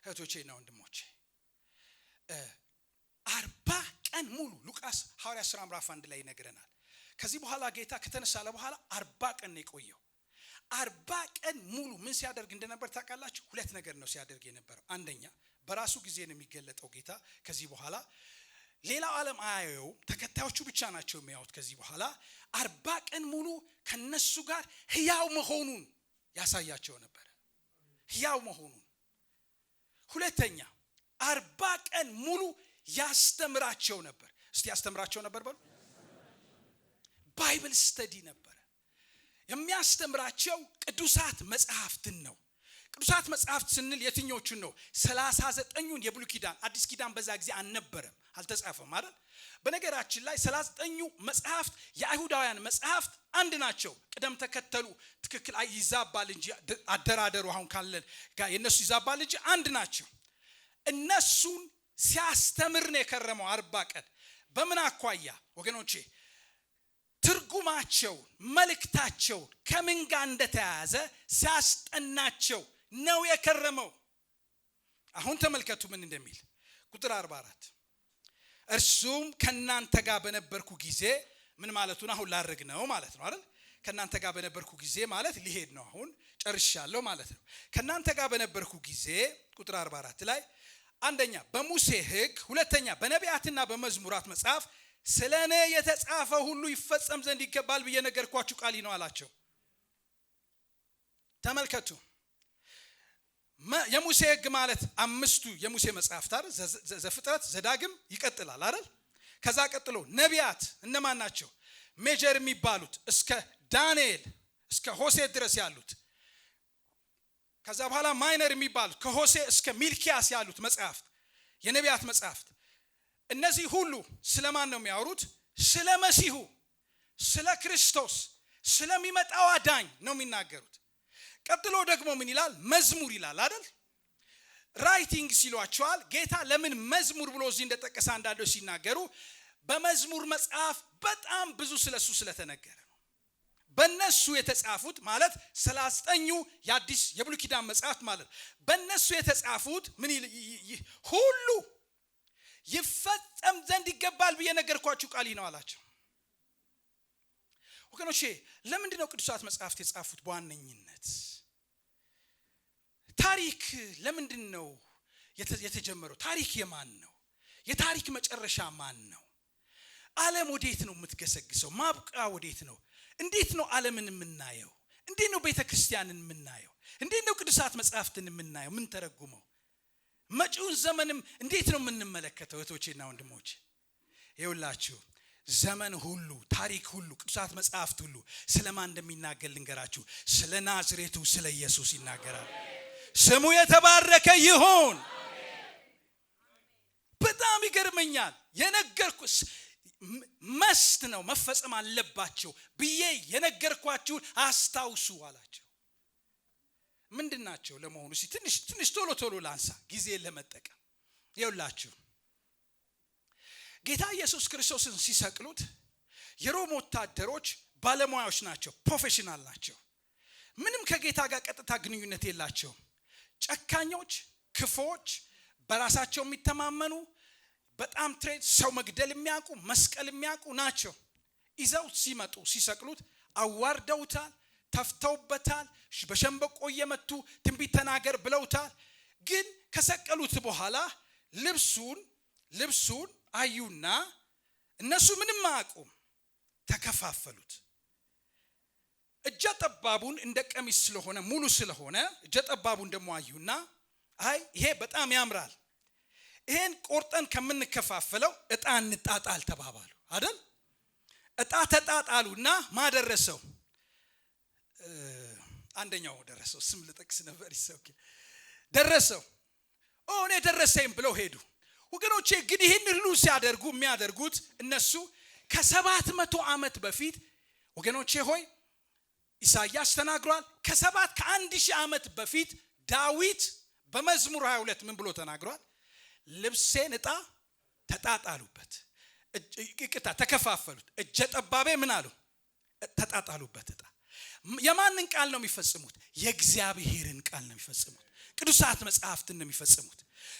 S1: እህቶቼና ወንድሞቼ 40 ቀን ሙሉ ሉቃስ ሐዋርያት ሥራ ምዕራፍ 1 ላይ ይነግረናል። ከዚህ በኋላ ጌታ ከተነሳ በኋላ 40 ቀን ነው የቆየው። 40 ቀን ሙሉ ምን ሲያደርግ እንደነበር ታውቃላችሁ? ሁለት ነገር ነው ሲያደርግ የነበረው። አንደኛ በራሱ ጊዜ ነው የሚገለጠው ጌታ። ከዚህ በኋላ ሌላው ዓለም አያየው፣ ተከታዮቹ ብቻ ናቸው የሚያዩት። ከዚህ በኋላ 40 ቀን ሙሉ ከነሱ ጋር ሕያው መሆኑን ያሳያቸው ነበር። ሕያው መሆኑን። ሁለተኛ 40 ቀን ሙሉ ያስተምራቸው ነበር። እስቲ ያስተምራቸው ነበር በሉ። ባይብል ስተዲ ነበር የሚያስተምራቸው። ቅዱሳት መጽሐፍትን ነው። ቅዱሳት መጽሐፍት ስንል የትኞቹን ነው? 39ኙን የብሉይ ኪዳን። አዲስ ኪዳን በዛ ጊዜ አልነበረም፣ አልተጻፈም አይደል? በነገራችን ላይ 39ኙ መጽሐፍት የአይሁዳውያን መጽሐፍት አንድ ናቸው። ቅደም ተከተሉ ትክክል ይዛባል እንጂ አደራደሩ አሁን ካለን ጋር የነሱ ይዛባል እንጂ አንድ ናቸው። እነሱን ሲያስተምር ነው የከረመው 40 ቀን። በምን አኳያ ወገኖቼ? ትርጉማቸው መልእክታቸው ከምን ጋር እንደተያያዘ ሲያስጠናቸው ነው የከረመው። አሁን ተመልከቱ ምን እንደሚል ቁጥር 44 እርሱም ከናንተ ጋር በነበርኩ ጊዜ ምን ማለቱ ነው? አሁን ላርግ ነው ማለት ነው አይደል? ከናንተ ጋር በነበርኩ ጊዜ ማለት ሊሄድ ነው፣ አሁን ጨርሻለሁ ማለት ነው። ከናንተ ጋር በነበርኩ ጊዜ ቁጥር 44 ላይ አንደኛ በሙሴ ሕግ፣ ሁለተኛ በነቢያትና በመዝሙራት መጽሐፍ ስለኔ የተጻፈ ሁሉ ይፈጸም ዘንድ ይገባል ብዬ ነገርኳችሁ ቃል ነው አላቸው። ተመልከቱ የሙሴ ሕግ ማለት 5ቱ የሙሴ መጽሐፍት አይደል? ዘፍጥረት፣ ዘዳግም ይቀጥላል አይደል? ከዛ ቀጥሎ ነቢያት እነማን ናቸው? ሜጀር የሚባሉት እስከ ዳንኤል እስከ ሆሴ ድረስ ያሉት። ከዛ በኋላ ማይነር የሚባሉት ከሆሴ እስከ ሚልኪያስ ያሉት መጽሐፍት የነቢያት መጽሐፍት። እነዚህ ሁሉ ስለማን ነው የሚያወሩት? ስለ መሲሁ፣ ስለ ክርስቶስ፣ ስለሚመጣው አዳኝ ነው የሚናገሩት። ቀጥሎ ደግሞ ምን ይላል? መዝሙር ይላል አይደል? ራይቲንግ ሲሏቸዋል። ጌታ ለምን መዝሙር ብሎ እዚህ እንደጠቀሰ አንዳንዶች ሲናገሩ በመዝሙር መጽሐፍ በጣም ብዙ ስለሱ ስለተነገረ ነው። በእነሱ የተጻፉት ማለት 39ኙ የአዲስ የብሉይ ኪዳን መጽሐፍት ማለት በእነሱ የተጻፉት ምን ሁሉ ይፈጸም ዘንድ ይገባል ብዬ ነገርኳችሁ ቃል ነው አላቸው። ወገኖቼ ለምንድን ነው ቅዱሳት መጽሐፍት የጻፉት? በዋነኝነት ታሪክ ለምንድን ነው የተጀመረው? ታሪክ የማን ነው? የታሪክ መጨረሻ ማን ነው? ዓለም ወዴት ነው የምትገሰግሰው? ማብቂያ ወዴት ነው? እንዴት ነው ዓለምን የምናየው? እንዴት ነው ቤተክርስቲያንን የምናየው? እንዴት ነው ቅዱሳት መጽሐፍትን የምናየው? ምን ተረጉመው መጪውን ዘመንም እንዴት ነው የምንመለከተው? እህቶቼና ወንድሞቼ ይኸውላችሁ ዘመን ሁሉ ታሪክ ሁሉ ቅዱሳት መጽሐፍት ሁሉ ስለማን እንደሚናገር ልንገራችሁ። ስለ ናዝሬቱ ስለ ኢየሱስ ይናገራል። ስሙ የተባረከ ይሁን። በጣም ይገርመኛል። የነገርኩስ መስት ነው መፈጸም አለባቸው ብዬ የነገርኳችሁን አስታውሱ አላቸው። ምንድናቸው ለመሆኑ? ትንሽ ቶሎ ላንሳ ጊዜ ለመጠቀም። ይኸውላችሁ ጌታ ኢየሱስ ክርስቶስን ሲሰቅሉት የሮም ወታደሮች ባለሙያዎች ናቸው፣ ፕሮፌሽናል ናቸው። ምንም ከጌታ ጋር ቀጥታ ግንኙነት የላቸውም። ጨካኞች፣ ክፎች፣ በራሳቸው የሚተማመኑ በጣም ትሬድ ሰው መግደል የሚያውቁ መስቀል የሚያውቁ ናቸው። ይዘው ሲመጡ ሲሰቅሉት አዋርደውታል፣ ተፍተውበታል፣ በሸንበቆ እየመቱ ትንቢት ተናገር ብለውታል። ግን ከሰቀሉት በኋላ ልብሱን አዩና እነሱ ምንም አያውቁም፣ ተከፋፈሉት። እጀ ጠባቡን እንደ ቀሚስ ስለሆነ ሙሉ ስለሆነ እጀ ጠባቡን ደሞ አዩና አይ ይሄ በጣም ያምራል፣ ይሄን ቆርጠን ከምንከፋፈለው ዕጣ እንጣጣል ተባባሉ አይደል? ዕጣ ተጣጣሉና ማደረሰው አንደኛው ደረሰው። ስም ልጠቅስ ነበር ይሰውክ ደረሰው። እኔ ደረሰኝ ብለው ሄዱ። ወገኖቼ ግን ይሄን ሁሉ ሲያደርጉ የሚያደርጉት እነሱ ከ700 ዓመት በፊት ወገኖቼ ሆይ ኢሳይያስ ተናግሯል። ከ1000 ዓመት በፊት ዳዊት በመዝሙር 22 ምን ብሎ ተናግሯል? ልብሴን ዕጣ ተጣጣሉበት፣ ዕጣ ተከፋፈሉት፣ እጀ ጠባቤ ምን አሉ? ተጣጣሉበት ዕጣ። የማንን ቃል ነው የሚፈጽሙት? የእግዚአብሔርን ቃል ነው የሚፈጽሙት። ቅዱሳት መጽሐፍትን ነው የሚፈጽሙት።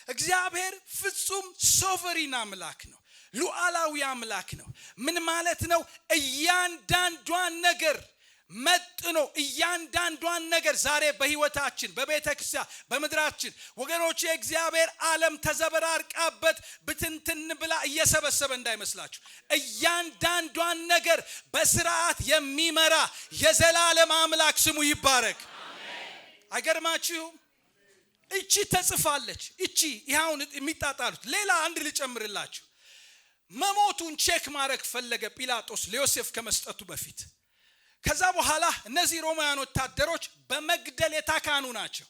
S1: እግዚአብሔር ፍጹም ሶቨሪን አምላክ ነው፣ ሉዓላዊ አምላክ ነው። ምን ማለት ነው? እያንዳንዷን ነገር መጥኖ እያንዳንዷን ነገር ዛሬ በህይወታችን በቤተክርስቲያን በመድራችን ወገኖች የእግዚአብሔር ዓለም ተዘበራርቃበት ብትንትን ብላ እየሰበሰበ እንዳይመስላችሁ። እያንዳንዷን ነገር በስርዓት የሚመራ የዘላለም አምላክ ስሙ ይባረክ። አይገርማችሁም? እቺ ተጽፋለች። እቺ ይሁን የሚጣጣሉት። ሌላ አንድ ልጨምርላችሁ። መሞቱን ቼክ ማድረግ ፈለገ ጲላጦስ ለዮሴፍ ከመስጠቱ በፊት። ከዛ በኋላ እነዚህ ሮማውያን ወታደሮች በመግደል የታካኑ ናቸው።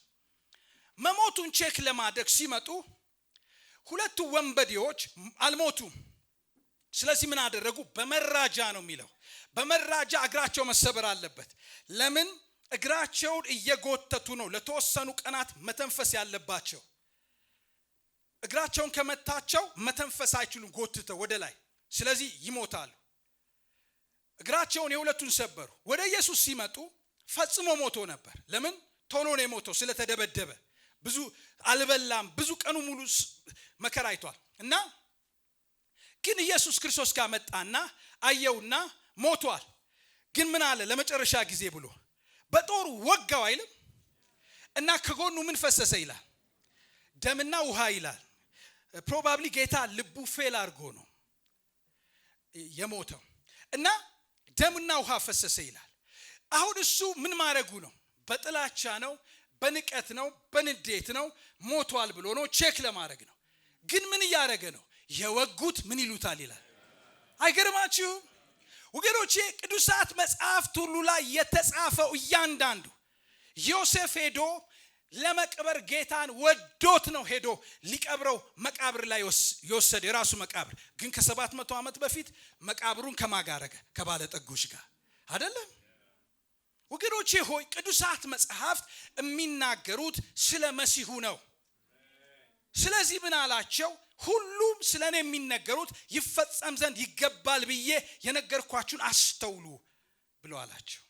S1: መሞቱን ቼክ ለማድረግ ሲመጡ ሁለቱ ወንበዴዎች አልሞቱም። ስለዚህ ምን አደረጉ? በመራጃ ነው የሚለው፣ በመራጃ እግራቸው መሰበር አለበት። ለምን? እግራቸውን እየጎተቱ ነው ለተወሰኑ ቀናት መተንፈስ ያለባቸው። እግራቸውን ከመታቸው መተንፈስ አይችሉም ጎትተው ወደ ላይ፣ ስለዚህ ይሞታሉ። እግራቸውን የሁለቱን ሰበሩ። ወደ ኢየሱስ ሲመጡ ፈጽሞ ሞቶ ነበር። ለምን? ቶሎ ነው የሞተው፣ ስለተደበደበ ብዙ አልበላም፣ ብዙ ቀኑ ሙሉ መከራ አይቷል። እና ግን ኢየሱስ ክርስቶስ ጋር መጣና አየውና ሞቷል። ግን ምን አለ? ለመጨረሻ ጊዜ ብሎ በጦሩ ወጋው አይልም? እና ከጎኑ ምን ፈሰሰ ይላል? ደምና ውሃ ይላል። ፕሮባብሊ ጌታ ልቡ ፌል አድርጎ ነው የሞተው እና ደምና ውሃ ፈሰሰ ይላል። አሁን እሱ ምን ማድረጉ ነው? በጥላቻ ነው፣ በንቀት ነው፣ በንዴት ነው። ሞቷል ብሎ ነው ቼክ ለማድረግ ነው። ግን ምን እያደረገ ነው? የወጉት ምን ይሉታል ይላል። አይገርማችሁም ወገኖቼ? ቅዱሳት መጽሐፍት ሁሉ ላይ የተጻፈው እያንዳንዱ ዮሴፍ ሄዶ ለመቅበር ጌታን ወዶት ነው ሄዶ ሊቀብረው መቃብር ላይ የወሰደ የራሱ መቃብር። ግን ከ700 ዓመት በፊት መቃብሩን ከማጋረገ ከባለ ጠጎች ጋር አይደለም። ወገኖቼ ሆይ ቅዱሳት መጽሐፍት የሚናገሩት ስለ መሲሁ ነው። ስለዚህ ምን አላቸው? ሁሉም ስለኔ የሚነገሩት ይፈጸም ዘንድ ይገባል ብዬ የነገርኳችሁን አስተውሉ ብሎ አላቸው።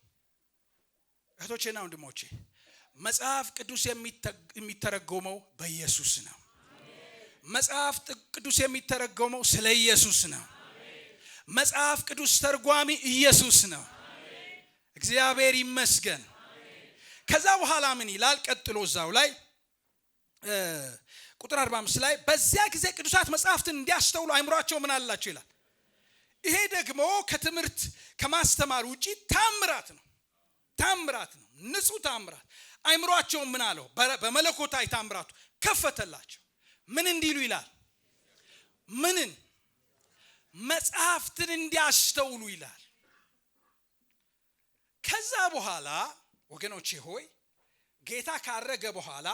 S1: እህቶቼና ወንድሞቼ መጽሐፍ ቅዱስ የሚተረጎመው በኢየሱስ ነው። መጽሐፍ ቅዱስ የሚተረጎመው ስለ ኢየሱስ ነው። መጽሐፍ ቅዱስ ተርጓሚ ኢየሱስ ነው። እግዚአብሔር ይመስገን። ከዛ በኋላ ምን ይላል? ቀጥሎ እዛው ላይ ቁጥር 45 ላይ በዚያ ጊዜ ቅዱሳት መጽሐፍትን እንዲያስተውሉ አይምሯቸው ምን አላቸው ይላል። ይሄ ደግሞ ከትምህርት ከማስተማር ውጪ ታምራት ነው። ታምራት ነው፣ ንጹህ ታምራት። አይምሯቸው ምን አለው? በመለኮታዊ ታምራቱ ከፈተላቸው። ምን እንዲሉ ይላል? ምንን? መጽሐፍትን እንዲያስተውሉ ይላል። ከዛ በኋላ ወገኖቼ ሆይ ጌታ ካረገ በኋላ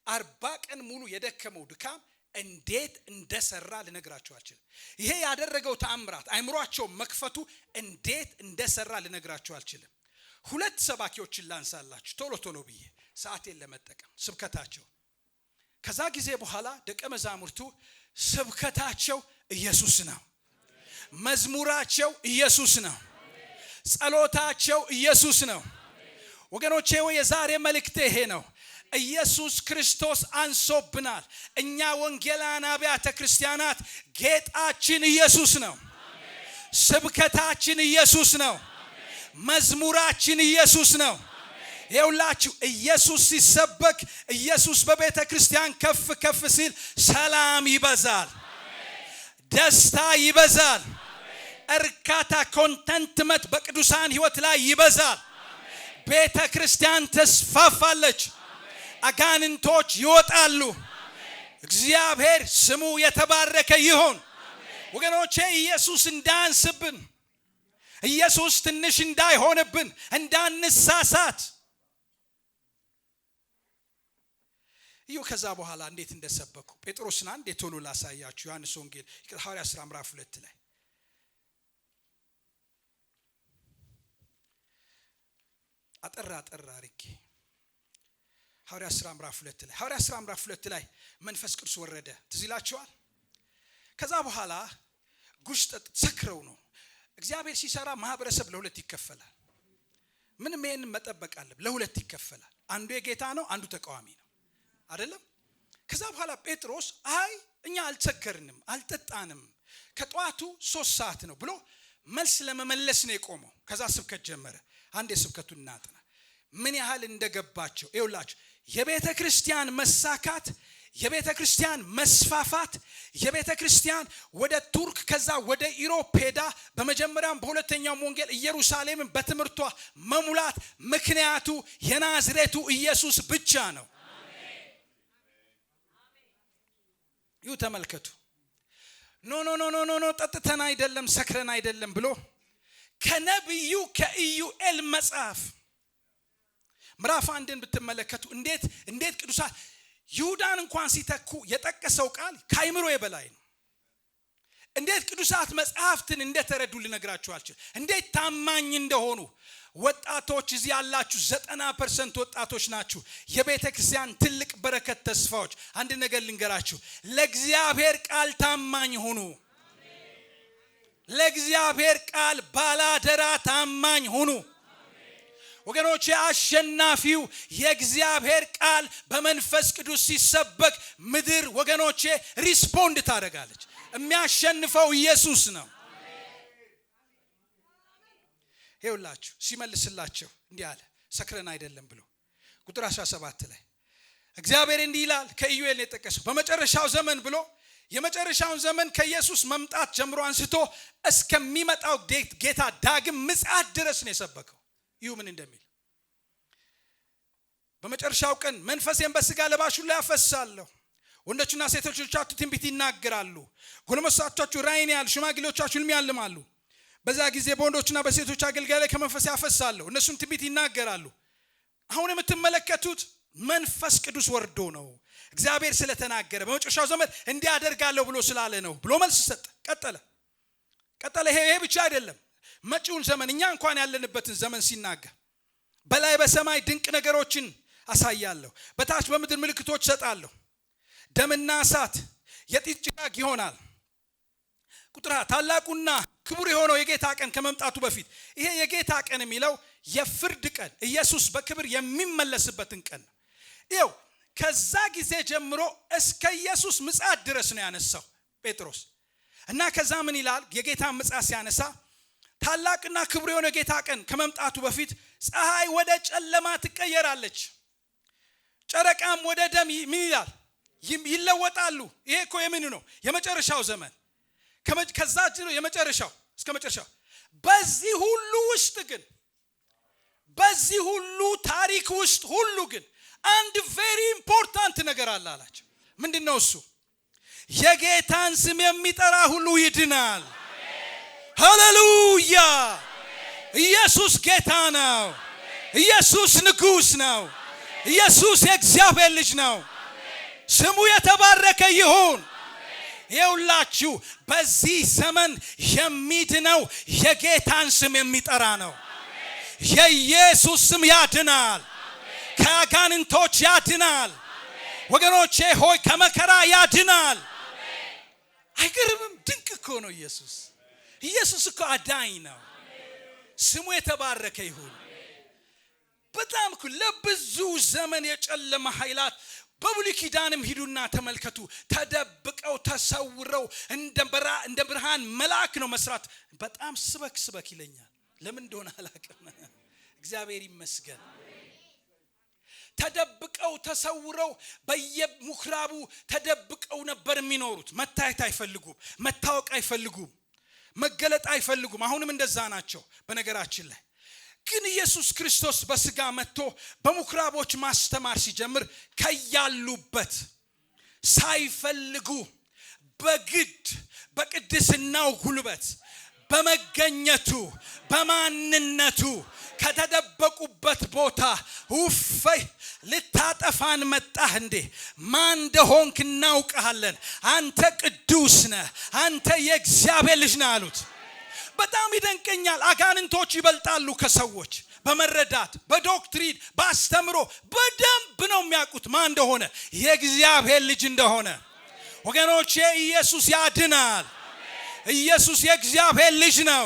S1: 40 ቀን ሙሉ የደከመው ድካም እንዴት እንደሰራ ልነግራችሁ አልችልም። ይሄ ያደረገው ተአምራት አይምሯቸው መክፈቱ እንዴት እንደሰራ ልነግራችሁ አልችልም። ሁለት ሰባኪዎችን ላንሳላችሁ ቶሎ ብዬ። ሰዓቴን ለመጠቀም ስብከታቸው ከዛ ጊዜ በኋላ ደቀ መዛሙርቱ ስብከታቸው ኢየሱስ ነው መዝሙራቸው ኢየሱስ ነው ጸሎታቸው ኢየሱስ ነው ወገኖቼ ወይ የዛሬ መልእክቴ ይሄ ነው ኢየሱስ ክርስቶስ አንሶብናል እኛ ወንጌላውያን አብያተ ክርስቲያናት ጌጣችን ኢየሱስ ነው ስብከታችን ኢየሱስ ነው መዝሙራችን ኢየሱስ ነው ይውላችሁ ኢየሱስ ሲሰበክ ኢየሱስ በቤተ ክርስቲያን ከፍ ከፍ ሲል ሰላም ይበዛል ደስታ ይበዛል እርካታ ኮንተንትመንት በቅዱሳን ህይወት ላይ ይበዛል ቤተ ክርስቲያን ተስፋፋለች አጋንንቶች ይወጣሉ እግዚአብሔር ስሙ የተባረከ ይሁን ወገኖቼ ኢየሱስ እንዳንስብን ኢየሱስ ትንሽ እንዳይሆንብን እንዳንሳሳት እዩ ከዛ በኋላ እንዴት እንደሰበኩ ጴጥሮስና እንዴት ሆኖ ላሳያችሁ ዮሐንስ ወንጌል ሐዋርያት ሥራ ምዕራፍ 2 ላይ አጠራ አርኬ ሐዋርያት ሥራ ምዕራፍ 2 ላይ መንፈስ ቅዱስ ወረደ ትዝ ይላችኋል ከዛ በኋላ ጉሽ ሰክረው ነው እግዚአብሔር ሲሰራ ማህበረሰብ ለሁለት ይከፈላል ምንም ይሄን መጠበቅ አለ ለሁለት ይከፈላል አንዱ የጌታ ነው አንዱ ተቃዋሚ ነው አይደለም ከዛ በኋላ ጴጥሮስ አይ እኛ አልሰከርንም አልጠጣንም ከጧቱ 3 ሰዓት ነው ብሎ መልስ ለመመለስ ነው የቆመው ከዛ ስብከት ጀመረ አንድ የስብከቱን እናጥና ምን ያህል እንደገባቸው ይውላችሁ የቤተ ክርስቲያን መሳካት የቤተ ክርስቲያን መስፋፋት የቤተ ክርስቲያን ወደ ቱርክ ከዛ ወደ ኢሮፕ ሄዳ በመጀመሪያም በሁለተኛው ወንጌል ኢየሩሳሌምን በትምርቷ መሙላት ምክንያቱ የናዝሬቱ ኢየሱስ ብቻ ነው ይሁ ተመልከቱ ኖ ጠጥተን አይደለም ሰክረን አይደለም ብሎ ከነብዩ ከኢዩኤል መጽሐፍ ምዕራፍ 1ን ብትመለከቱ እንዴት ቅዱሳን ይሁዳን እንኳን ሲተኩ የጠቀሰው ቃል ከአይምሮ የበላይ ነው እንዴት ቅዱሳት መጽሐፍትን እንደተረዱ ልነግራችሁ አልችል እንዴት ታማኝ እንደሆኑ ወጣቶች እዚህ ያላችሁ 90% ወጣቶች ናችሁ የቤተ ክርስቲያን ትልቅ በረከት ተስፋዎች አንድ ነገር ልንገራችሁ ለእግዚአብሔር ቃል ታማኝ ሁኑ ለእግዚአብሔር ቃል ባላደራ ታማኝ ሁኑ ወገኖቼ አሸናፊው የእግዚአብሔር ቃል በመንፈስ ቅዱስ ሲሰበክ ምድር ወገኖቼ ሪስፖንድ ታደርጋለች የሚያሸንፈው ኢየሱስ ነው ይውላችሁ ሲመልስላቸው እንዲህ አለ ሰክረን አይደለም ብሎ ቁጥር 17 ላይ እግዚአብሔር እንዲህ ይላል ከኢዩኤል የጠቀሰው በመጨረሻው ዘመን ብሎ የመጨረሻውን ዘመን ከኢየሱስ መምጣት ጀምሮ አንስቶ እስከሚመጣው ጌታ ዳግም ምጽአት ድረስ ነው የሰበከው ይሁ ምን እንደሚል በመጨረሻው ቀን መንፈሴን በስጋ ለባሽ ሁሉ ያፈሳለሁ ወንዶችና ሴቶች ልጆቻችሁ ትንቢት ይናገራሉ ጎልማሶቻችሁ ራእይን ያያሉ ሽማግሌዎቻችሁ ሕልም ያልማሉ በዛ ጊዜ በወንዶችና በሴቶች አገልጋይ ላይ ከመንፈስ ያፈሳለሁ እነሱም ትንቢት ይናገራሉ አሁን የምትመለከቱት መንፈስ ቅዱስ ወርዶ ነው እግዚአብሔር ስለተናገረ በመጨረሻው ዘመን እንዲያደርጋለሁ ብሎ ስላለ ነው ብሎ መልስ ሰጠ ቀጠለ ይሄ ብቻ አይደለም መጪውን ዘመን እኛ እንኳን ያለንበትን ዘመን ሲናገር በላይ በሰማይ ድንቅ ነገሮችን አሳያለሁ በታች በምድር ምልክቶች ሰጣለሁ ደምና እሳት የጢስ ጭጋግ ይሆናል ቁጥራ ታላቁና ክቡር የሆነው የጌታ ቀን ከመምጣቱ በፊት ይሄ የጌታ ቀን የሚለው የፍርድ ቀን ኢየሱስ በክብር የሚመለስበትን ቀን ነው ይው ከዛ ጊዜ ጀምሮ እስከ ኢየሱስ ምጽአት ድረስ ነው ያነሳው ጴጥሮስ እና ከዛ ምን ይላል የጌታ ምጽአት ሲያነሳ ታላቅና ክቡር የሆነ ጌታ ቀን ከመምጣቱ በፊት ፀሐይ ወደ ጨለማ ትቀየራለች ጨረቃም ወደ ደም ምን ይላል ይለወጣሉ ይሄ እኮ የምን ነው የመጨረሻው ዘመን ከዛ ጅሮ የመጨረሻው እስከ መጨረሻው በዚህ ሁሉ ታሪክ ውስጥ ሁሉ ግን አንድ ቬሪ ኢምፖርታንት ነገር አላላችሁ ምንድነው እሱ የጌታን ስም የሚጠራ ሁሉ ይድናል ሃሌሉያ ኢየሱስ ጌታ ነው ኢየሱስ ንጉስ ነው ኢየሱስ የእግዚአብሔር ልጅ ነው ስሙ የተባረከ ይሁን ይውላችሁ በዚህ ዘመን የሚድነው የጌታን ስም የሚጠራ ነው የኢየሱስ ስም ያድናል ከአጋንንቶች ያድናል። ወገኖቼ ሆይ ከመከራ ያድናል። አይገርምም? ድንቅ እኮ ነው ኢየሱስ። ኢየሱስ እኮ አዳኝ ነው። ስሙ የተባረከ ይሁን። በጣም እኮ ለብዙ ዘመን የጨለማ ኃይላት በብሉይ ኪዳንም ሂዱና ተመልከቱ። ተደብቀው ተሰውረው እንደ ብርሃን መልአክ ነው መስራት። በጣም ስበክ ይለኛል። ለምን እንደሆነ አላውቅም። እግዚአብሔር ይመስገን። ተደብቀው ተሰውረው በየምኩራቡ ተደብቀው ነበር የሚኖሩት። መታየት አይፈልጉም፣ መታወቅ አይፈልጉም፣ መገለጥ አይፈልጉም። አሁንም እንደዛ ናቸው። በነገራችን ላይ ግን ኢየሱስ ክርስቶስ በስጋ መጥቶ በምኩራቦች ማስተማር ሲጀምር ከያሉበት ሳይፈልጉ በግድ በቅድስናው ጉልበት በመገኘቱ በማንነቱ ከተደበቁበት ቦታ ውፈይ ልታጠፋን መጣህ እንዴ? ማን እንደሆንክ እናውቃለን። አንተ ቅዱስ ነህ፣ አንተ የእግዚአብሔር ልጅ ነህ አሉት። በጣም ይደንቀኛል። አጋንንቶች ይበልጣሉ ከሰዎች በመረዳት በዶክትሪን በአስተምሮ በደንብ ነው የሚያውቁት ማን እንደሆነ፣ የእግዚአብሔር ልጅ እንደሆነ። ወገኖቼ ኢየሱስ ያድናል። ኢየሱስ የእግዚአብሔር ልጅ ነው።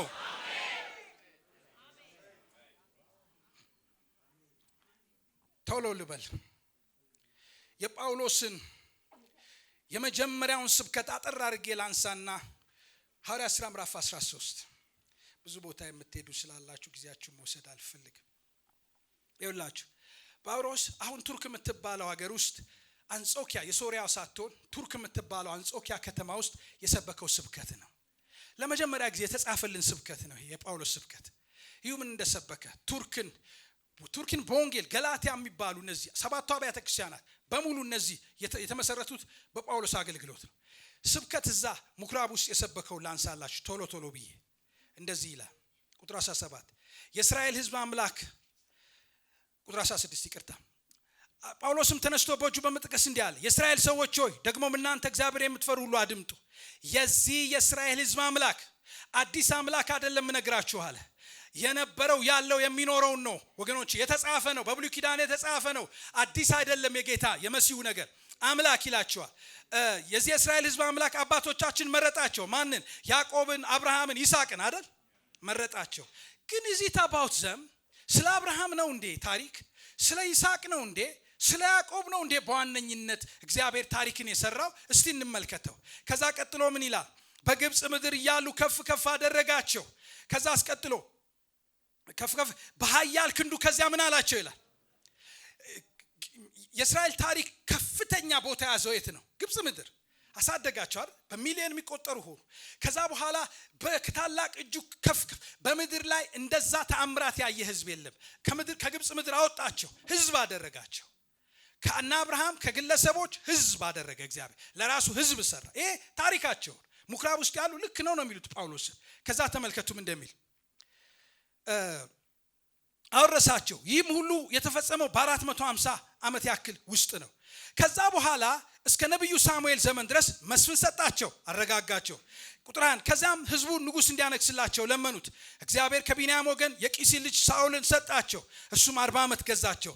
S1: ቶሎ ልበል። የጳውሎስን የመጀመሪያውን ስብከት አጠር አድርጌ ላንሳና ሐዋርያት ሥራ ምዕራፍ 13 ብዙ ቦታ የምትሄዱ ስላላችሁ ጊዜያችሁን መውሰድ አልፈልግም። ይኸውላችሁ ጳውሎስ አሁን ቱርክ የምትባለው ሀገር ውስጥ አንጾኪያ፣ የሶሪያው ሳትሆን ቱርክ የምትባለው አንጾኪያ ከተማ ውስጥ የሰበከው ስብከት ነው። ለመጀመሪያ ጊዜ የተጻፈልን ስብከት ነው የጳውሎስ ስብከት። ይሁ ምን እንደሰበከ ቱርክን በወንጌል ገላትያ የሚባሉ እነዚህ 7 አብያተ ክርስቲያናት በሙሉ እነዚህ የተመሰረቱት በጳውሎስ አገልግሎት ነው። ስብከት እዛ ምኩራብ ውስጥ የሰበከው ላንሳላችሁ ቶሎ ብዬ። እንደዚህ ይላል ቁጥር 17 የእስራኤል ሕዝብ አምላክ፣ ቁጥር 16 ይቅርታ። ጳውሎስም ተነስቶ በእጁ በመጥቀስ እንዲህ አለ፣ የእስራኤል ሰዎች ሆይ ደግሞም እናንተ እግዚአብሔር የምትፈሩ ሁሉ አድምጡ። የዚህ የእስራኤል ሕዝብ አምላክ አዲስ አምላክ አይደለም እነግራችሁ አለ። የነበረው ያለው የሚኖረውን ነው ወገኖች። የተጻፈ ነው፣ በብሉይ ኪዳን የተጻፈ ነው። አዲስ አይደለም። የጌታ የመሲሁ ነገር አምላክ ይላቸዋል። የዚህ የእስራኤል ሕዝብ አምላክ አባቶቻችን መረጣቸው። ማንን? ያዕቆብን፣ አብርሃምን፣ ይስሐቅን አይደል? መረጣቸው። ግን እዚህ ታባውት ዘም ስለ አብርሃም ነው እንዴ ታሪክ? ስለ ይስሐቅ ነው እንዴ? ስለ ያዕቆብ ነው እንዴ በዋነኝነት እግዚአብሔር ታሪክን የሰራው? እስቲ እንመልከተው። ከዛ ቀጥሎ ምን ይላል? በግብፅ ምድር እያሉ ከፍ አደረጋቸው። ከዛ አስቀጥሎ ከፍ በኃያል ክንዱ ከዚያ ምን አላቸው ይላል። የእስራኤል ታሪክ ከፍተኛ ቦታ ያዘው የት ነው? ግብፅ ምድር አሳደጋቸው አይደል? በሚሊዮን የሚቆጠሩ ሆኑ። ከዛ በኋላ በታላቅ እጁ ከፍ በምድር ላይ እንደዛ ተአምራት ያየ ህዝብ የለም። ከግብፅ ምድር አወጣቸው፣ ህዝብ አደረጋቸው። ከእነ አብርሃም ከግለሰቦች ህዝብ አደረገ እግዚአብሔር፣ ለራሱ ህዝብ ሰራ። ይሄ ታሪካቸው ምኩራብ ውስጥ ያሉ ልክ ነው የሚሉት ጳውሎስ። ከዛ ተመልከቱም እንደሚል አወረሳቸው። ይህም ሁሉ የተፈጸመው በ450 ዓመት ያክል ውስጥ ነው። ከዛ በኋላ እስከ ነብዩ ሳሙኤል ዘመን ድረስ መስፍን ሰጣቸው፣ አረጋጋቸው። ቁጥር 1 ከዛም ህዝቡ ንጉስ እንዲያነግስላቸው ለመኑት። እግዚአብሔር ከቢንያም ወገን የቂስ ልጅ ሳኦልን ሰጣቸው፣ እርሱም 40 ዓመት ገዛቸው።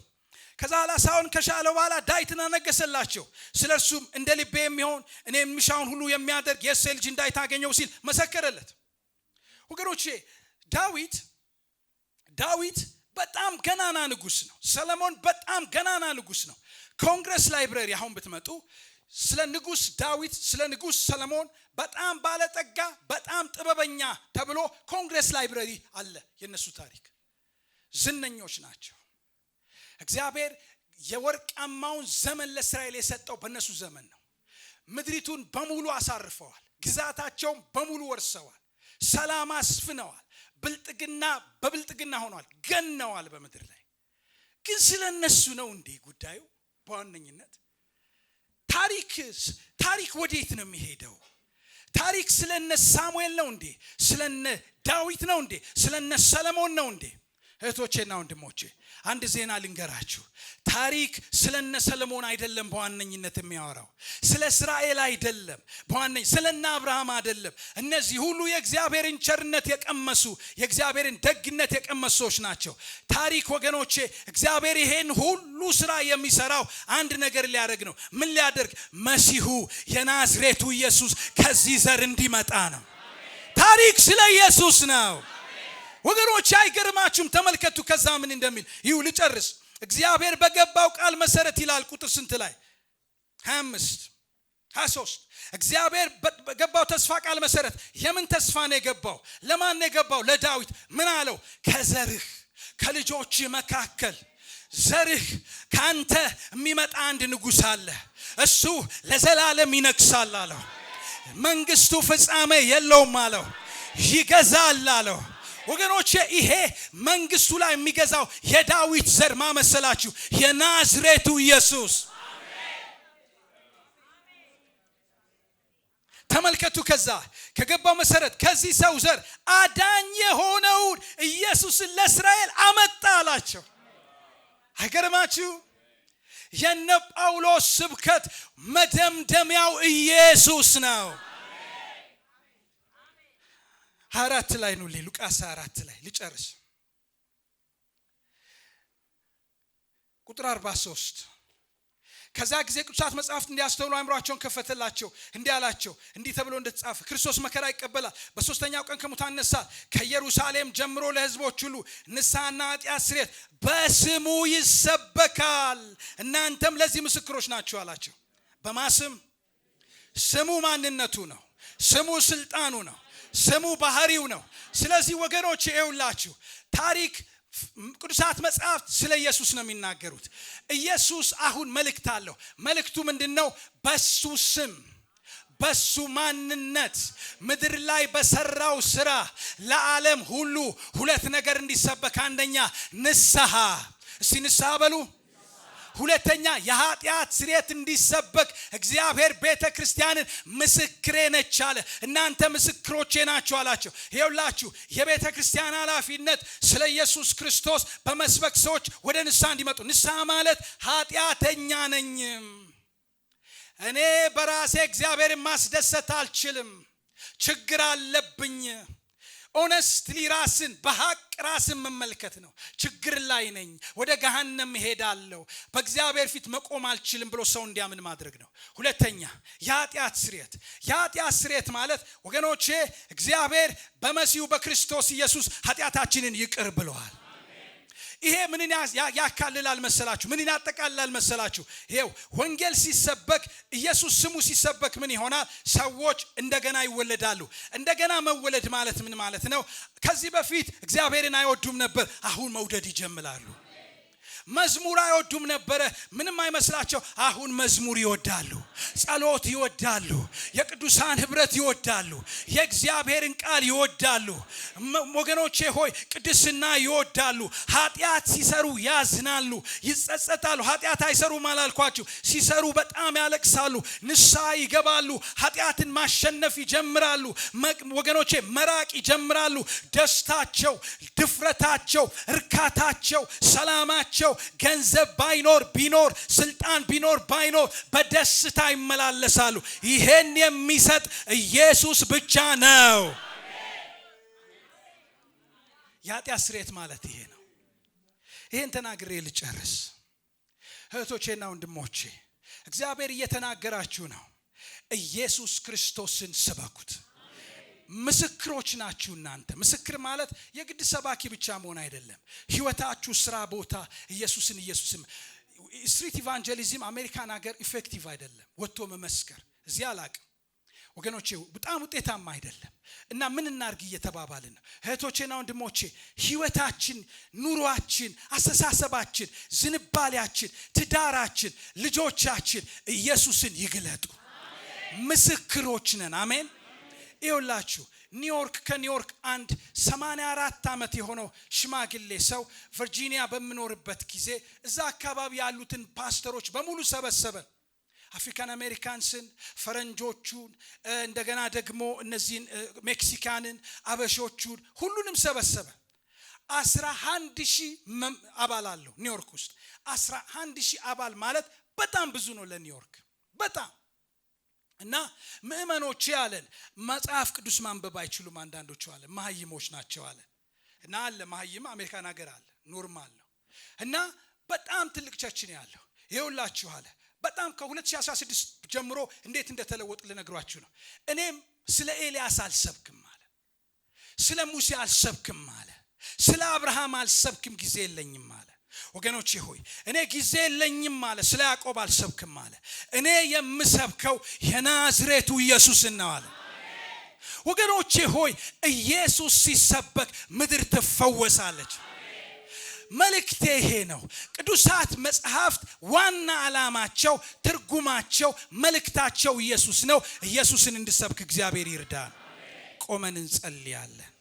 S1: ከዛ በኋላ ሳኦልን ከሻለው በኋላ ዳዊትን አነገሰላቸው። ስለርሱም እንደ ልቤ የሚሆን እኔ የሚሻውን ሁሉ የሚያደርግ የእሴይ ልጅ ዳዊት አገኘው ሲል መሰከረለት። ወገኖቼ ዳዊት በጣም ገናና ንጉስ ነው። ሰለሞን በጣም ገናና ንጉስ ነው። ኮንግረስ ላይብረሪ አሁን ብትመጡ ስለ ንጉስ ዳዊት፣ ስለ ንጉስ ሰለሞን በጣም ባለጠጋ፣ በጣም ጥበበኛ ተብሎ ኮንግረስ ላይብረሪ አለ። የነሱ ታሪክ ዝነኞች ናቸው። እግዚአብሔር የወርቃማውን ዘመን ለእስራኤል የሰጠው በእነሱ ዘመን ነው። ምድሪቱን በሙሉ አሳርፈዋል። ግዛታቸውን በሙሉ ወርሰዋል። ሰላም አስፍነዋል። በብልጥግና ሆኗል፣ ገነዋል በምድር ላይ። ግን ስለ እነሱ ነው እንዴ ጉዳዩ? በዋነኝነት ታሪክ ወዴት ነው የሚሄደው? ታሪክ ስለነ ሳሙኤል ነው እንዴ? ስለነ ዳዊት ነው እንዴ? ስለነ ሰለሞን ነው እንዴ? እህቶቼና ወንድሞቼ አንድ ዜና ልንገራችሁ። ታሪክ ስለነ ሰለሞን አይደለም በዋነኝነት የሚያወራው፣ ስለ እስራኤል አይደለም በዋነኝነት፣ ስለነ አብርሃም አይደለም። እነዚህ ሁሉ የእግዚአብሔርን ቸርነት የቀመሱ የእግዚአብሔርን ደግነት የቀመሱ ሰዎች ናቸው። ታሪክ ወገኖቼ እግዚአብሔር ይሄን ሁሉ ስራ የሚሰራው አንድ ነገር ሊያደርግ ነው። ምን ሊያደርግ? መሲሁ የናዝሬቱ ኢየሱስ ከዚህ ዘር እንዲመጣ ነው። ታሪክ ስለ ኢየሱስ ነው ወገኖች። አይገርማችሁም? ተመልከቱ ከዛ ምን እንደሚል ይሁ ልጨርስ። እግዚአብሔር በገባው ቃል መሰረት ይላል ቁጥር ስንት ላይ? 25 23 እግዚአብሔር በገባው ተስፋ ቃል መሰረት። የምን ተስፋ ነው የገባው? ለማን ነው የገባው? ለዳዊት። ምን አለው? ከዘርህ ከልጆች መካከል ዘርህ ካንተ የሚመጣ አንድ ንጉሥ አለ፣ እሱ ለዘላለም ይነግሳል አለው። መንግስቱ ፍጻሜ የለውም አለው። ይገዛል አለው። ወገኖቼ ይሄ መንግስቱ ላይ የሚገዛው የዳዊት ዘር ማመሰላችሁ? የናዝሬቱ ኢየሱስ። ተመልከቱ ከዛ ከገባው መሰረት ከዚህ ሰው ዘር አዳኝ የሆነውን ኢየሱስን ለእስራኤል አመጣ አላቸው። አይገርማችሁ? የነ ጳውሎስ ስብከት መደምደሚያው ኢየሱስ ነው። 24 ላይ ነው። ሉቃስ 24 ላይ ልጨርስ። ቁጥር 43 ከዛ ጊዜ ቅዱሳት መጻሕፍት እንዲያስተውሉ አእምሯቸውን ከፈተላቸው። እንዲህ አላቸው፣ እንዲህ ተብሎ እንደተጻፈ ክርስቶስ መከራ ይቀበላል፣ በሶስተኛው ቀን ከሙታን ይነሳል፣ ከኢየሩሳሌም ጀምሮ ለሕዝቦች ሁሉ ንስሐና ኃጢአት ስርየት በስሙ ይሰበካል፣ እናንተም ለዚህ ምስክሮች ናችሁ አላቸው። በማስም ስሙ ማንነቱ ነው። ስሙ ስልጣኑ ነው። ስሙ ባህሪው ነው። ስለዚህ ወገኖች ይኸውላችሁ ታሪክ ቅዱሳት መጻሕፍት ስለ ኢየሱስ ነው የሚናገሩት። ኢየሱስ አሁን መልእክት አለው። መልእክቱ ምንድነው? በሱ ስም በሱ ማንነት ምድር ላይ በሰራው ስራ ለዓለም ሁሉ ሁለት ነገር እንዲሰበክ፣ አንደኛ ንስሐ፣ እስቲ ንስሐ በሉ። ሁለተኛ የኃጢአት ስርየት እንዲሰበክ እግዚአብሔር ቤተ ክርስቲያንን ምስክሬ ነች አለ። እናንተ ምስክሮቼ ናችሁ አላቸው። ይኸውላችሁ የቤተ ክርስቲያን ኃላፊነት ስለ ኢየሱስ ክርስቶስ በመስበክ ሰዎች ወደ ንስሐ እንዲመጡ። ንስሐ ማለት ኃጢአተኛ ነኝ፣ እኔ በራሴ እግዚአብሔርን ማስደሰት አልችልም፣ ችግር አለብኝ። ኦነስትሊ ራስን በሐቅ ራስን መመልከት ነው። ችግር ላይ ነኝ፣ ወደ ገሃነም እሄዳለሁ፣ በእግዚአብሔር ፊት መቆም አልችልም ብሎ ሰው እንዲያምን ማድረግ ነው። ሁለተኛ የኃጢአት ስርየት። የኃጢአት ስርየት ማለት ወገኖቼ እግዚአብሔር በመሲሁ በክርስቶስ ኢየሱስ ኃጢአታችንን ይቅር ብለዋል። ይሄ ምንን ያካልላል መሰላችሁ? ምንን ያጠቃልላል መሰላችሁ? ይሄው ወንጌል ሲሰበክ ኢየሱስ ስሙ ሲሰበክ ምን ይሆናል? ሰዎች እንደገና ይወለዳሉ። እንደገና መወለድ ማለት ምን ማለት ነው? ከዚህ በፊት እግዚአብሔርን አይወዱም ነበር፣ አሁን መውደድ ይጀምራሉ። መዝሙር አይወዱም ነበረ፣ ምንም አይመስላቸው፣ አሁን መዝሙር ይወዳሉ። ጸሎት ይወዳሉ። የቅዱሳን ህብረት ይወዳሉ። የእግዚአብሔርን ቃል ይወዳሉ። ወገኖቼ ሆይ ቅድስና ይወዳሉ። ኃጢአት ሲሰሩ ያዝናሉ፣ ይጸጸታሉ። ኃጢአት አይሰሩም አላልኳችሁ? ሲሰሩ በጣም ያለቅሳሉ፣ ንስሐ ይገባሉ፣ ኃጢአትን ማሸነፍ ይጀምራሉ። ወገኖቼ መራቅ ይጀምራሉ። ደስታቸው፣ ድፍረታቸው፣ እርካታቸው፣ ሰላማቸው ገንዘብ ቢኖር ስልጣን ባይኖር በደስታ ይመላለሳሉ። ይሄን የሚሰጥ ኢየሱስ ብቻ ነው። የኃጢአት ስርየት ማለት ይሄ ነው። ይሄን ተናግሬ ልጨርስ። እህቶቼና ወንድሞቼ እግዚአብሔር እየተናገራችሁ ነው። ኢየሱስ ክርስቶስን ስበኩት። ምስክሮች ናችሁ እናንተ። ምስክር ማለት የግድ ሰባኪ ብቻ መሆን አይደለም። ህይወታችሁ፣ ስራ ቦታ ኢየሱስን ስትሪት ኢቫንጀሊዝም አሜሪካን ሀገር ኢፌክቲቭ አይደለም። ወጥቶ መመስከር እዚህ አላቅም ወገኖቼ፣ በጣም ውጤታማ አይደለም። እና ምን እናርግ እየተባባልን ነው። እህቶቼና ወንድሞቼ ህይወታችን፣ ኑሯችን፣ አስተሳሰባችን፣ ዝንባሌያችን፣ ትዳራችን፣ ልጆቻችን ኢየሱስን ይግለጡ። ምስክሮች ነን። አሜን። ይኸውላችሁ ከኒውዮርክ አንድ 84 ዓመት የሆነው ሽማግሌ ሰው ቨርጂኒያ በምኖርበት ጊዜ እዛ አካባቢ ያሉትን ፓስተሮች በሙሉ ሰበሰበ። አፍሪካን አሜሪካንስን፣ ፈረንጆቹን፣ እንደገና ደግሞ እነዚህን ሜክሲካንን፣ አበሾቹን ሁሉንም ሰበሰበ። 11,000 አባል አለው ኒውዮርክ ውስጥ። 11,000 አባል ማለት በጣም ብዙ ነው ለኒውዮርክ በጣም። እና ምእመኖች ያለን መጽሐፍ ቅዱስ ማንበብ አይችሉም አንዳንዶቹ አለ፣ መሀይሞች ናቸው አለ። እና አለ መሀይም አሜሪካን ሀገር አለ ኖርማል ነው። እና በጣም ትልቅ ቸርች ነው ያለው። ይኸውላችሁ አለ በጣም ከ2016 ጀምሮ እንዴት እንደተለወጠ ልነግራችሁ ነው። እኔም ስለ ኤልያስ አልሰብክም አለ፣ ስለ ሙሴ አልሰብክም አለ፣ ስለ አብርሃም አልሰብክም፣ ጊዜ የለኝም አለ። ወገኖቼ ሆይ እኔ ጊዜ የለኝም አለ። ስለ ያዕቆብ አልሰብክም አለ። እኔ የምሰብከው የናዝሬቱ ኢየሱስን ነው አለ። ወገኖቼ ሆይ ኢየሱስ ሲሰበክ ምድር ትፈወሳለች። መልእክቴ ይሄ ነው። ቅዱሳት መጽሐፍት ዋና ዓላማቸው፣ ትርጉማቸው፣ መልእክታቸው ኢየሱስ ነው። ኢየሱስን እንድሰብክ እግዚአብሔር ይርዳን። ቆመን እንጸልያለን።